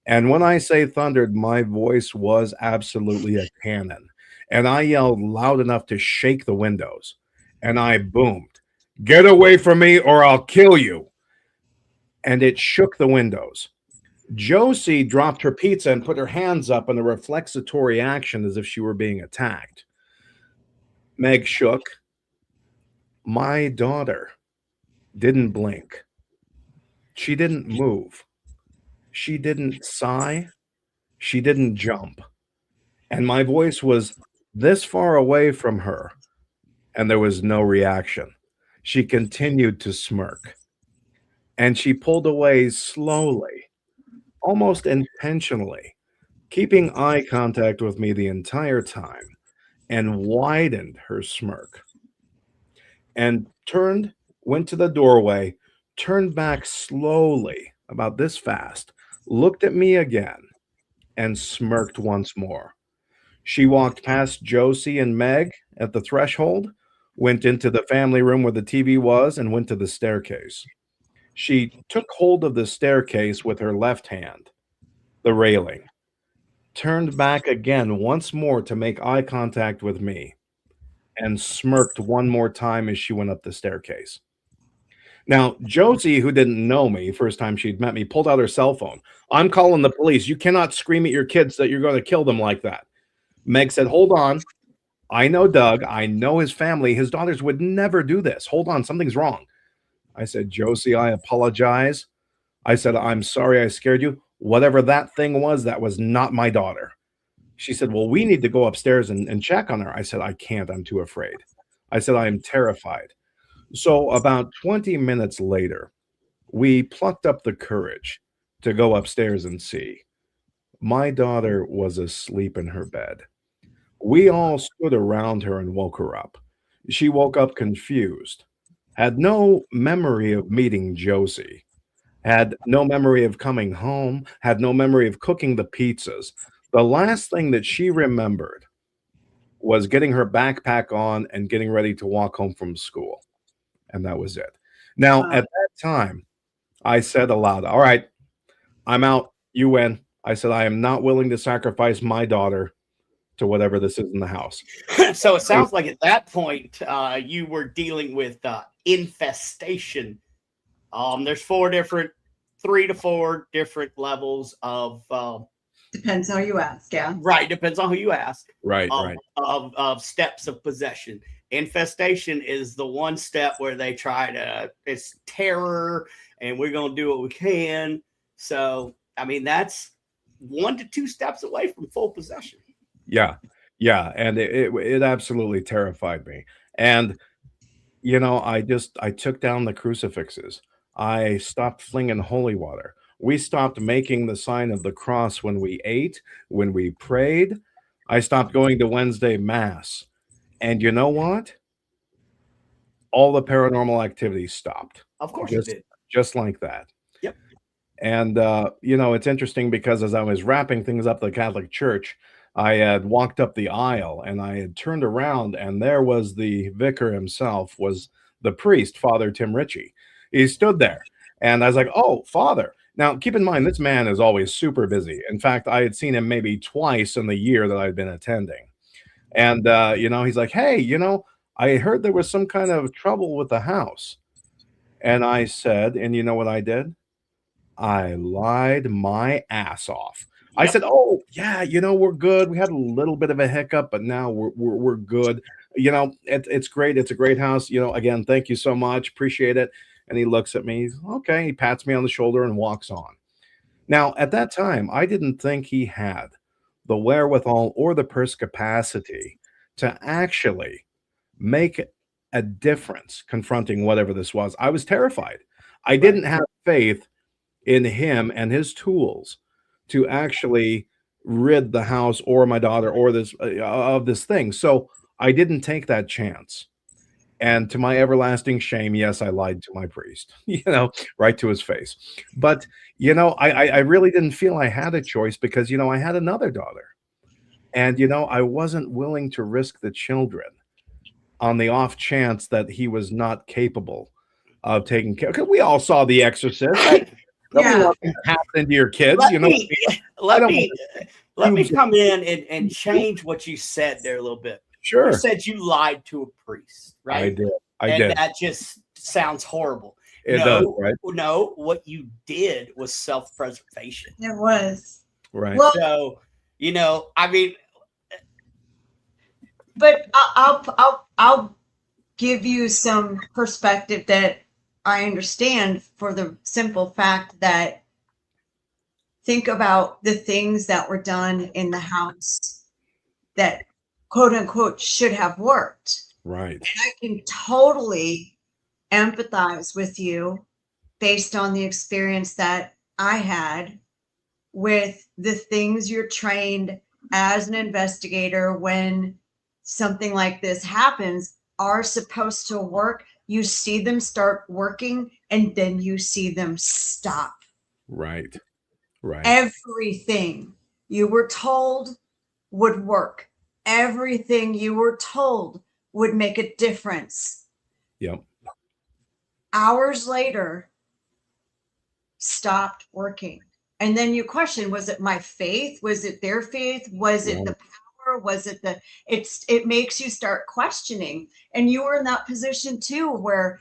And when I say thundered, my voice was absolutely a cannon. And I yelled loud enough to shake the windows. And I boomed, "Get away from me or I'll kill you." And it shook the windows. Josie dropped her pizza and put her hands up in a reflexatory action as if she were being attacked. Meg shook. My daughter didn't blink. She didn't move. She didn't sigh. She didn't jump. And my voice was this far away from her, and there was no reaction. She continued to smirk. And she pulled away slowly, almost intentionally, keeping eye contact with me the entire time, and widened her smirk. And went to the doorway, turned back slowly, about this fast, looked at me again, and smirked once more. She walked past Josie and Meg at the threshold, went into the family room where the TV was, and went to the staircase. She took hold of the staircase with her left hand, the railing, turned back again once more to make eye contact with me, and smirked one more time as she went up the staircase. Now, Josie, who didn't know me, first time she'd met me, pulled out her cell phone. "I'm calling the police. You cannot scream at your kids that you're going to kill them like that." Meg said, "Hold on. I know Doug. I know his family. His daughters would never do this. Hold on. Something's wrong." I said, "Josie, I apologize." I said, "I'm sorry I scared you. Whatever that thing was, that was not my daughter." She said, "Well, we need to go upstairs and check on her." I said, "I can't. I'm too afraid." I said, "I am terrified." So about 20 minutes later, we plucked up the courage to go upstairs and see. My daughter was asleep in her bed. We all stood around her and woke her up. She woke up confused, had no memory of meeting Josie, had no memory of coming home, had no memory of cooking the pizzas. The last thing that she remembered was getting her backpack on and getting ready to walk home from school. And that was it. Now, at that time, I said aloud, "All right, I'm out. You win." I said, "I am not willing to sacrifice my daughter to whatever this is in the house." So it sounds like at that point, you were dealing with infestation. There's 3 to 4 different levels of. Depends how you ask, yeah. Right, depends on who you ask. Right. Of steps of possession. Infestation is the one step where they it's terror, and we're going to do what we can. So, I mean, that's 1 to 2 steps away from full possession. Yeah. And it absolutely terrified me. And, I took down the crucifixes. I stopped flinging holy water. We stopped making the sign of the cross when we ate, when we prayed. I stopped going to Wednesday Mass. And you know what? All the paranormal activity stopped. Of course it did. Just like that. Yep. And, it's interesting because as I was wrapping things up at the Catholic Church, I had walked up the aisle and I had turned around and there was the vicar himself, was the priest, Father Tim Ritchie. He stood there and I was like, "Oh, Father." Now, keep in mind, this man is always super busy. In fact, I had seen him maybe twice in the year that I'd been attending. And, he's like, "Hey, I heard there was some kind of trouble with the house." And I said, and you know what I did? I lied my ass off. I said, "Oh, yeah, we're good. We had a little bit of a hiccup, but now we're good. It's great. It's a great house. Again, thank you so much. Appreciate it." And he looks at me. He's, "Okay." He pats me on the shoulder and walks on. Now, at that time, I didn't think he had the wherewithal or the perspicacity to actually make a difference confronting whatever this was. I was terrified. I didn't have faith in him and his tools to actually rid the house or my daughter or this of this thing. So I didn't take that chance. And to my everlasting shame, yes, I lied to my priest, right to his face. But, I really didn't feel I had a choice because, I had another daughter. And, I wasn't willing to risk the children on the off chance that he was not capable of taking care. Because we all saw The Exorcist. Nobody wants to happen to your kids. Let me come in and change what you said there a little bit. Sure. You said you lied to a priest, right? I did. That just sounds horrible. It does, right? No, what you did was self-preservation. It was. Right. Well, So, I mean, but I'll give you some perspective that I understand, for the simple fact that think about the things that were done in the house that quote unquote should have worked. Right. And I can totally empathize with you based on the experience that I had with the things you're trained as an investigator when something like this happens are supposed to work. You see them start working and then you see them stop. Right. Right. Everything you were told would work. Everything you were told would make a difference. Yep. Hours later, stopped working. And then you question, was it my faith? Was it their faith? Was it the power? Was it it makes you start questioning. And you were in that position too, where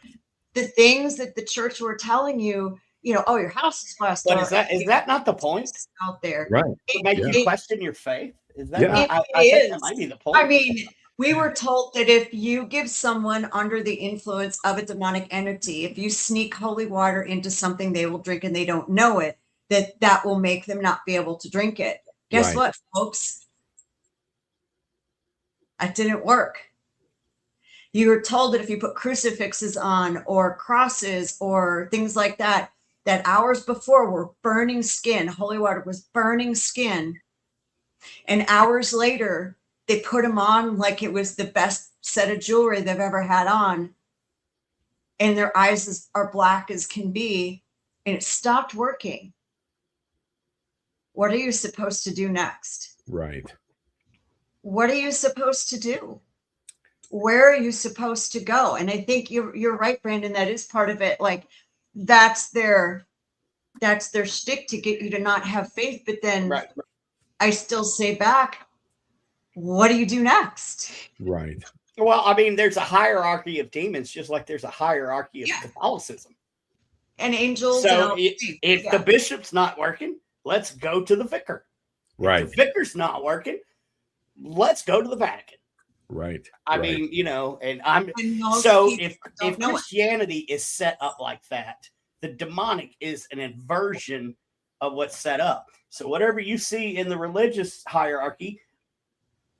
the things that the church were telling you, oh, your house is blessed. But is that not the point out there? Right. It makes you question your faith. Is that Yeah. not, I think that might be the point. I mean, we were told that if you give someone under the influence of a demonic entity, if you sneak holy water into something they will drink and they don't know it, that will make them not be able to drink it. Guess what, folks? That didn't work. You were told that if you put crucifixes on or crosses or things like that hours before were burning skin. Holy water was burning skin. And hours later, they put them on like it was the best set of jewelry they've ever had on. And their eyes are black as can be. And it stopped working. What are you supposed to do next? Right. What are you supposed to do? Where are you supposed to go? And I think you're right, Brandon. That is part of it. Like that's their shtick to get you to not have faith. But then I still say back, what do you do next? Right. Well, I mean, there's a hierarchy of demons, just like there's a hierarchy of Catholicism. And angels. So if the bishop's not working, let's go to the vicar. Right. If the vicar's not working, let's go to the Vatican. Right. I mean, and if know Christianity is set up like that, the demonic is an inversion of what's set up. So whatever you see in the religious hierarchy,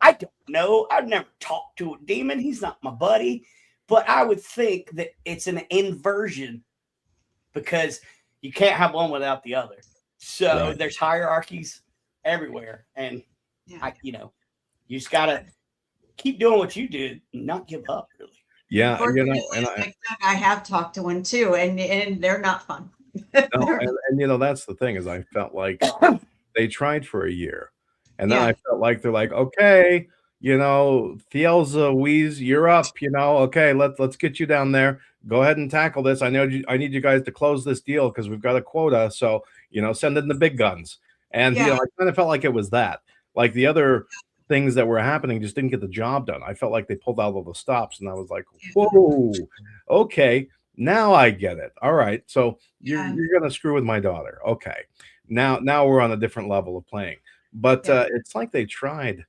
I don't know. I've never talked to a demon. He's not my buddy. But I would think that it's an inversion because you can't have one without the other. So there's hierarchies everywhere. And, you just got to keep doing what you did and not give up, really. Yeah. And I have talked to one too, and they're not fun. And that's the thing is I felt like they tried for a year. And then I felt like they're like, okay, Thielza Weeze, you're up, okay, let's get you down there. Go ahead and tackle this. I need you guys to close this deal because we've got a quota. So, send in the big guns. And I kind of felt like it was that. Like the other things that were happening just didn't get the job done. I felt like they pulled out all the stops, and I was like, whoa, okay, now I get it. All right, so you're gonna screw with my daughter. Okay, now we're on a different level of playing. But it's like they tried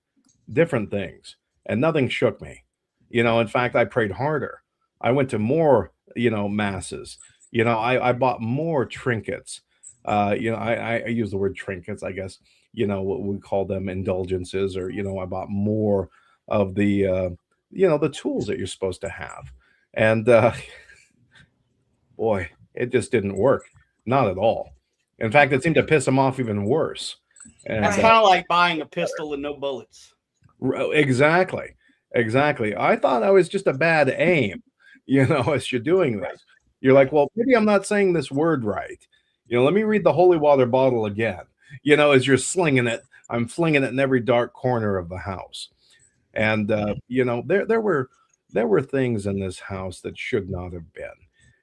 different things, and nothing shook me. In fact, I prayed harder. I went to more, masses. I bought more trinkets. I use the word trinkets, I guess. What we call them indulgences, or I bought more of the the tools that you're supposed to have. And boy, it just didn't work. Not at all. In fact, it seemed to piss them off even worse. And that's kind of like buying a pistol and no bullets. Exactly. I thought I was just a bad aim, as you're doing this. You're like, well, maybe I'm not saying this word right. Let me read the holy water bottle again. As you're slinging it I'm flinging it in every dark corner of the house. And there were things in this house that should not have been.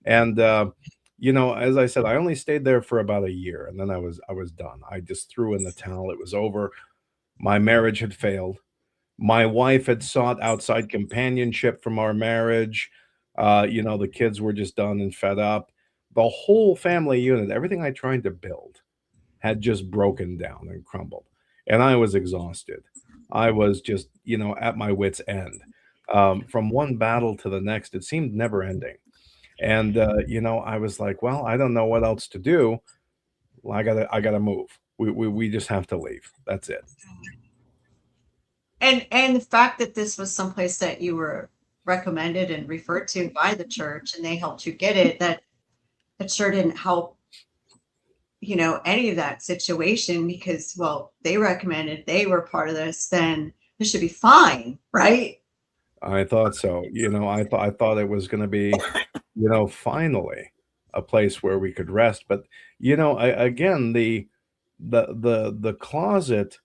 And as I said, I only stayed there for about a year, and then I was done. I just threw in the towel. It was over. My marriage had failed. My wife had sought outside companionship from our marriage. The kids were just done and fed up. The whole family unit, everything I tried to build, had just broken down and crumbled. And I was exhausted. I was just, at my wits' end. From one battle to the next, it seemed never ending. And I was like, well, I don't know what else to do. Well, I gotta move. We just have to leave. That's it. And the fact that this was someplace that you were recommended and referred to by the church and they helped you get it, that sure didn't help, any of that situation because, well, they recommended, they were part of this, then this should be fine, right? I thought so. I thought it was going to be, finally a place where we could rest. But again, the closet,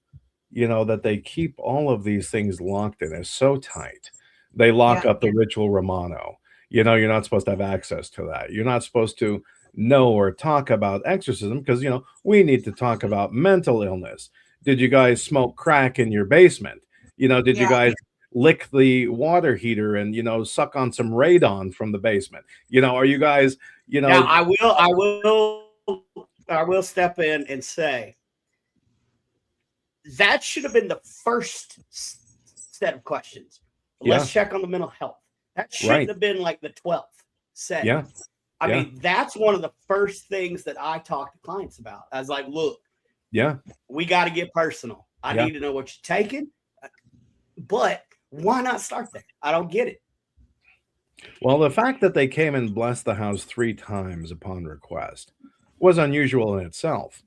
that they keep all of these things locked in is so tight. They lock Yeah. up the ritual Romano. You're not supposed to have access to that. You're not supposed to know or talk about exorcism because we need to talk about mental illness. Did you guys smoke crack in your basement? Did you Yeah. guys lick the water heater and suck on some radon from the basement? Are you guys Now I will step in and say that should have been the first set of questions. Let's check on the mental health. That shouldn't Right. have been like the 12th set. Yeah. I Yeah. mean, that's one of the first things that I talk to clients about. I was like, look, Yeah. we got to get personal. I Yeah. need to know what you're taking, but why not start there? I don't get it. Well, the fact that they came and blessed the house 3 times upon request was unusual in itself.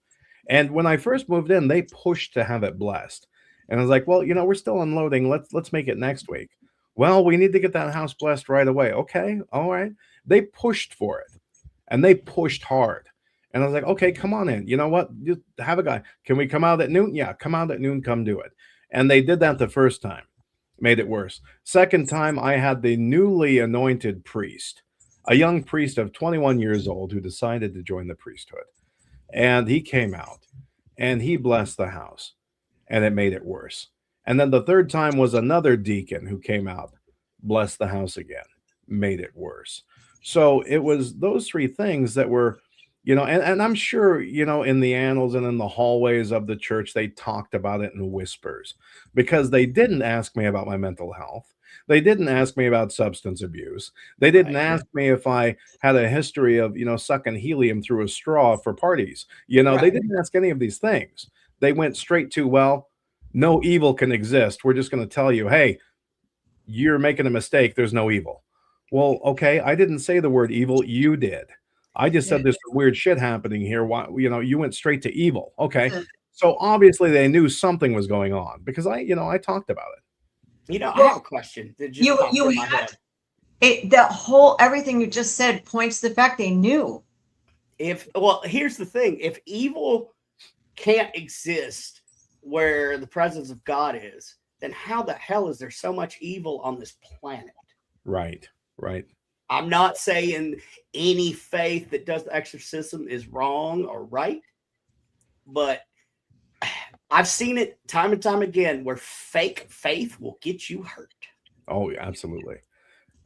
And when I first moved in, they pushed to have it blessed. And I was like, well, we're still unloading. Let's make it next week. Well, we need to get that house blessed right away. Okay, all right. They pushed for it, and they pushed hard. And I was like, okay, come on in. You know what? Just have a guy. Can we come out at noon? Yeah, come out at noon. Come do it. And they did that the first time. Made it worse. Second time, I had the newly anointed priest, a young priest of 21 years old who decided to join the priesthood. And he came out and he blessed the house, and it made it worse. And then the third time was another deacon who came out, blessed the house again, made it worse. So it was those 3 things that were, and I'm sure, in the annals and in the hallways of the church, they talked about it in whispers because they didn't ask me about my mental health. They didn't ask me about substance abuse. They didn't Right. ask me if I had a history of, sucking helium through a straw for parties. They Right. didn't ask any of these things. They went straight to, well, no evil can exist. We're just going to tell you, hey, you're making a mistake. There's no evil. Well, okay, I didn't say the word evil. You did. I just said there's some weird shit happening here. Why, you went straight to evil. Okay. So obviously they knew something was going on because I talked about it. I have a question that just popped You in my had head. everything you just said points to the fact they knew. Here's the thing. If evil can't exist where the presence of God is, then how the hell is there so much evil on this planet? Right. Right. I'm not saying any faith that does the exorcism is wrong or right, but I've seen it time and time again where fake faith will get you hurt. Oh, absolutely.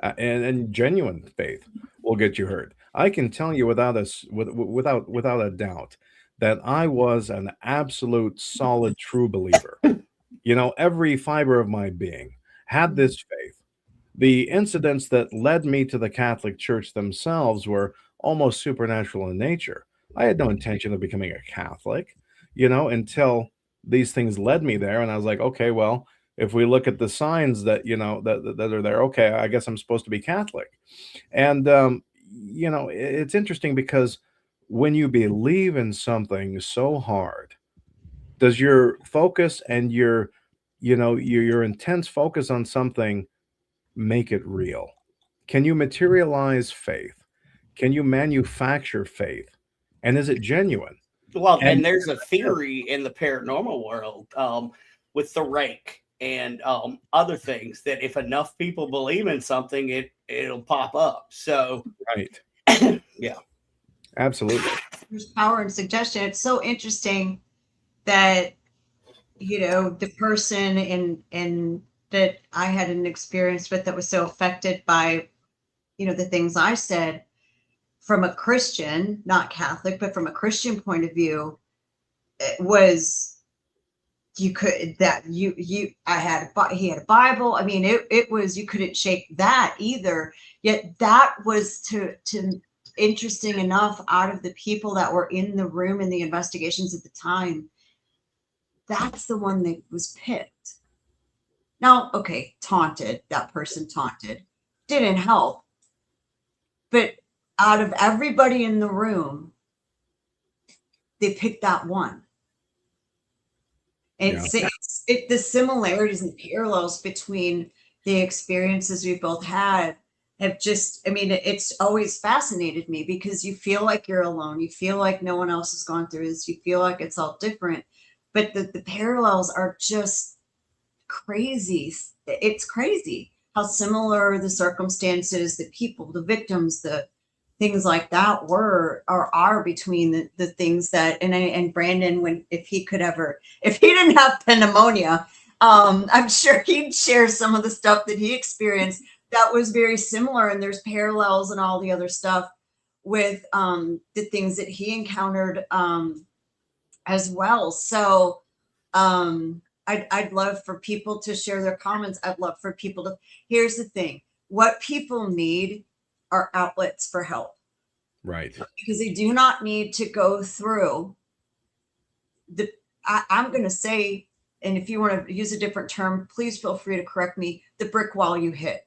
And genuine faith will get you hurt. I can tell you without a doubt that I was an absolute solid true believer. Every fiber of my being had this faith. The incidents that led me to the Catholic Church themselves were almost supernatural in nature. I had no intention of becoming a Catholic, until these things led me there. And I was like, okay, well, if we look at the signs that, that are there, okay, I guess I'm supposed to be Catholic. And, it's interesting because when you believe in something so hard, does your focus and your intense focus on something make it real? Can you materialize faith? Can you manufacture faith? And is it genuine? Well, And and there's a theory in the paranormal world with the rake and other things that if enough people believe in something, it'll pop up. So, right, yeah. absolutely. There's power in suggestion. It's so interesting that, the person in that I had an experience with that was so affected by, the things I said from a Christian, not Catholic, but from a Christian point of view, it was you could that you I had he had a Bible. I mean, it was you couldn't shake that either. Yet that was to interesting enough out of the people that were in the room in the investigations at the time. That's the one that was picked. Now, okay, that person taunted, didn't help. But out of everybody in the room, they picked that one. And Yeah. the similarities and parallels between the experiences we both had have just, I mean, it's always fascinated me because you feel like you're alone. You feel like no one else has gone through this. You feel like it's all different. But the parallels are just crazy. It's crazy how similar the circumstances, the people, the victims, the things like that were or are between the things that and Brandon, if he didn't have pneumonia, I'm sure he'd share some of the stuff that he experienced that was very similar, and there's parallels and all the other stuff with the things that he encountered as well. So I'd love for people to share their comments. I'd love for people to, here's the thing, what people need are outlets for help. Right. Because they do not need to go through I'm going to say, and if you want to use a different term, please feel free to correct me, the brick wall you hit.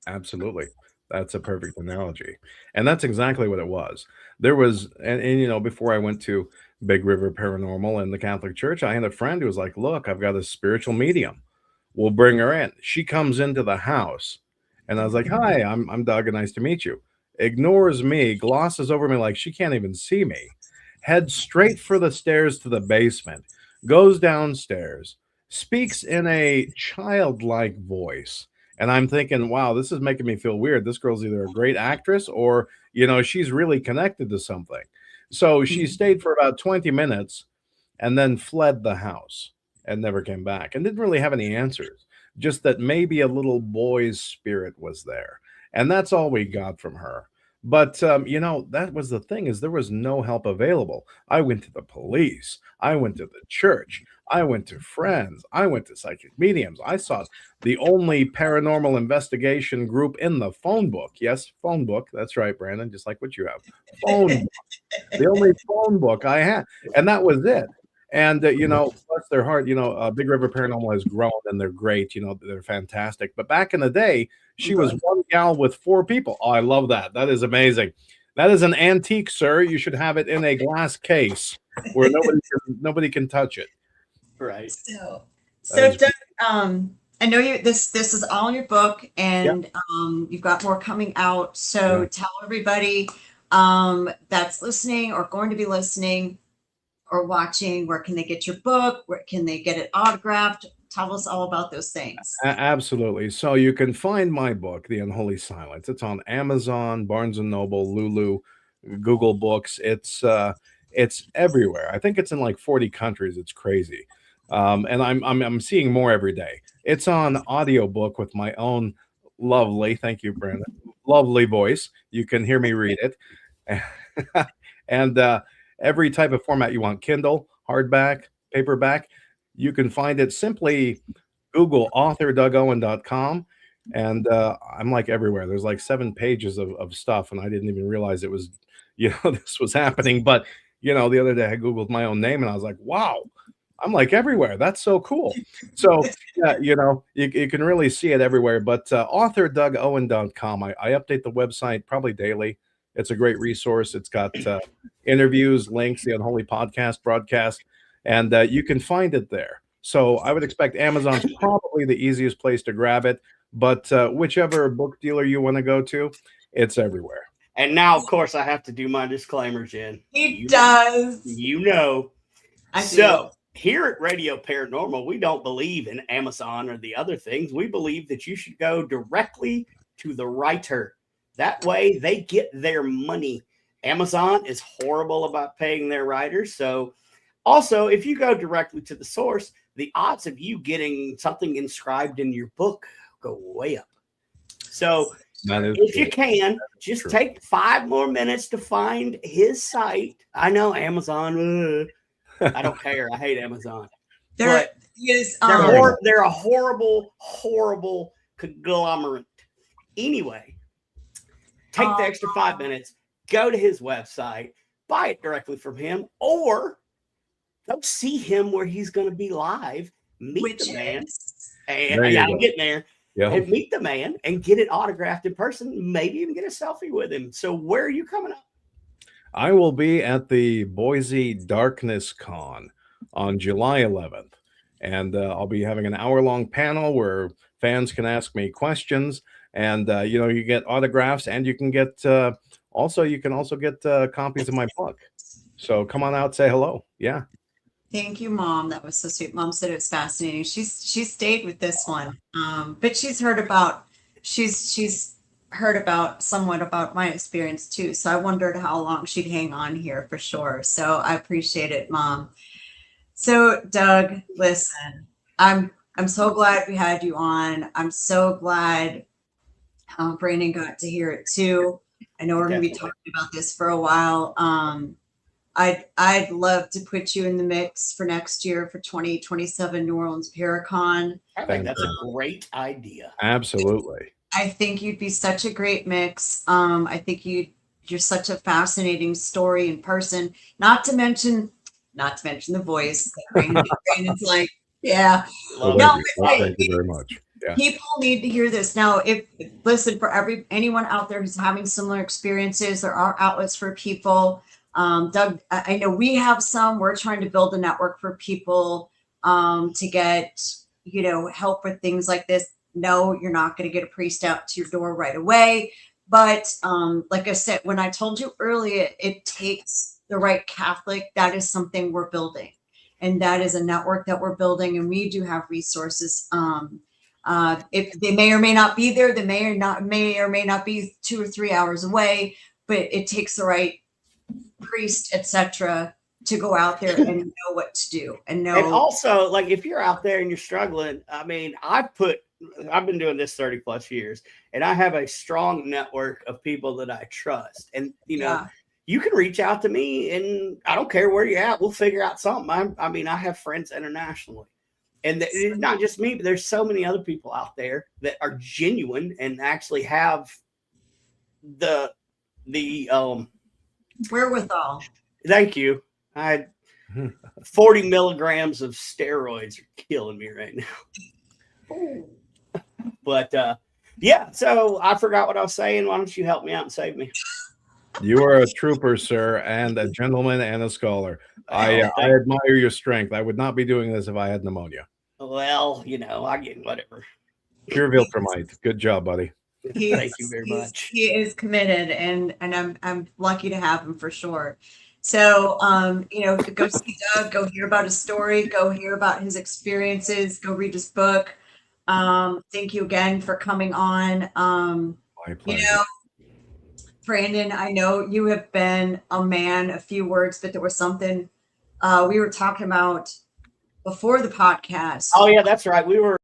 Absolutely. That's a perfect analogy. And that's exactly what it was. There was, and before I went to Big River Paranormal and the Catholic Church, I had a friend who was like, look, I've got a spiritual medium. We'll bring her in. She comes into the house and I was like, hi, I'm Doug and nice to meet you. Ignores me, glosses over me like she can't even see me, heads straight for the stairs to the basement, goes downstairs, speaks in a childlike voice. And I'm thinking, wow, this is making me feel weird. This girl's either a great actress or, she's really connected to something. So she stayed for about 20 minutes and then fled the house and never came back and didn't really have any answers. Just that maybe a little boy's spirit was there. And that's all we got from her. But, that was the thing is there was no help available. I went to the police. I went to the church. I went to friends. I went to psychic mediums. I saw the only paranormal investigation group in the phone book. Yes, phone book. That's right, Brandon, just like what you have. Phone book. The only phone book I had. And that was it. And, bless their heart, Big River Paranormal has grown and they're great. They're fantastic. But back in the day, she was one gal with 4 people. Oh, I love that. That is amazing. That is an antique, sir. You should have it in a glass case where nobody can touch it. Right. So Doug, I know this is all in your book, and you've got more coming out. So tell everybody that's listening or going to be listening or watching, where can they get your book? Where can they get it autographed? Tell us all about those things. Absolutely. So you can find my book, The Unholy Silence. It's on Amazon, Barnes & Noble, Lulu, Google Books. It's everywhere. I think it's in like 40 countries. It's crazy. And I'm seeing more every day. It's on audiobook with my own lovely, thank you, Brandon, lovely voice. You can hear me read it. And every type of format you want, Kindle, hardback, paperback, you can find it. Simply Google authordougowen.com. And I'm like everywhere. There's like 7 pages of stuff, and I didn't even realize it was, this was happening. But, the other day I Googled my own name and I was like, wow, I'm like everywhere. That's so cool. So, you can really see it everywhere. But authordougowen.com, I update the website probably daily. It's a great resource. It's got interviews, links, the Unholy podcast broadcast, and you can find it there. So I would expect Amazon's probably the easiest place to grab it, but whichever book dealer you want to go to, it's everywhere. And now, of course, I have to do my disclaimer, Jen. He does. You know. I So here at Radio Paranormal, we don't believe in Amazon or the other things. We believe that you should go directly to the writer. That way they get their money. Amazon is horrible about paying their writers. So also, if you go directly to the source, the odds of you getting something inscribed in your book go way up. So if you can, just take 5 more minutes to find his site. I know Amazon. I don't care. I hate Amazon. There is. They're a horrible, horrible conglomerate. Anyway, take the extra 5 minutes, go to his website, buy it directly from him, or go see him where he's going to be live. Meet the man. And I'm getting there. Yeah. And meet the man and get it autographed in person. Maybe even get a selfie with him. So where are you coming up? I will be at the Boise Darkness Con on July 11th. And I'll be having an hour-long panel where fans can ask me questions. And, you get autographs, and you can get also get copies of my book. So come on out, say hello. Yeah. Thank you, Mom. That was so sweet. Mom said it was fascinating. She stayed with this one, but she's heard about somewhat about my experience too. So I wondered how long she'd hang on here for sure. So I appreciate it, Mom. So Doug, listen, I'm so glad we had you on. I'm so glad Brandon got to hear it too. I know we're going to be talking about this for a while. I'd love to put you in the mix for next year for 2027 New Orleans Paracon. I think that's a great idea. Absolutely. I think you'd be such a great mix. I think you're such a fascinating story in person. Not to mention the voice. Brandon's like, yeah. Thank you very much. Yeah. People need to hear this. Now, listen, for anyone out there who's having similar experiences, there are outlets for people. Doug, I know we have some. We're trying to build a network for people to get, help with things like this. No, you're not going to get a priest out to your door right away. But like I said, when I told you earlier, it takes the right Catholic. That is something we're building. And that is a network that we're building. And we do have resources. If they may or may not be there, they may or may not be 2 or 3 hours away. But it takes the right priest, etc., to go out there and know what to do and also, like, if you're out there and you're struggling, I mean, I've been doing this 30 plus years, and I have a strong network of people that I trust, and you can reach out to me, and I don't care where you're at, we'll figure out something. I have friends internationally, and it's not just me, but there's so many other people out there that are genuine and actually have the wherewithal. Thank you. 40 milligrams of steroids are killing me right now. But so I forgot what I was saying. Why don't you help me out and save me? You are a trooper, sir, and a gentleman and a scholar. I admire your strength. I would not be doing this if I had pneumonia. Well, I get whatever. Pure Viltrumite. Good job, buddy. Thank you very much. He is committed, and I'm lucky to have him for sure. So, go see Doug, go hear about his story, go hear about his experiences, go read his book. Thank you again for coming on. My pleasure. Brandon, I know you have been a man, a few words, but there was something we were talking about before the podcast. Oh yeah, that's right. We were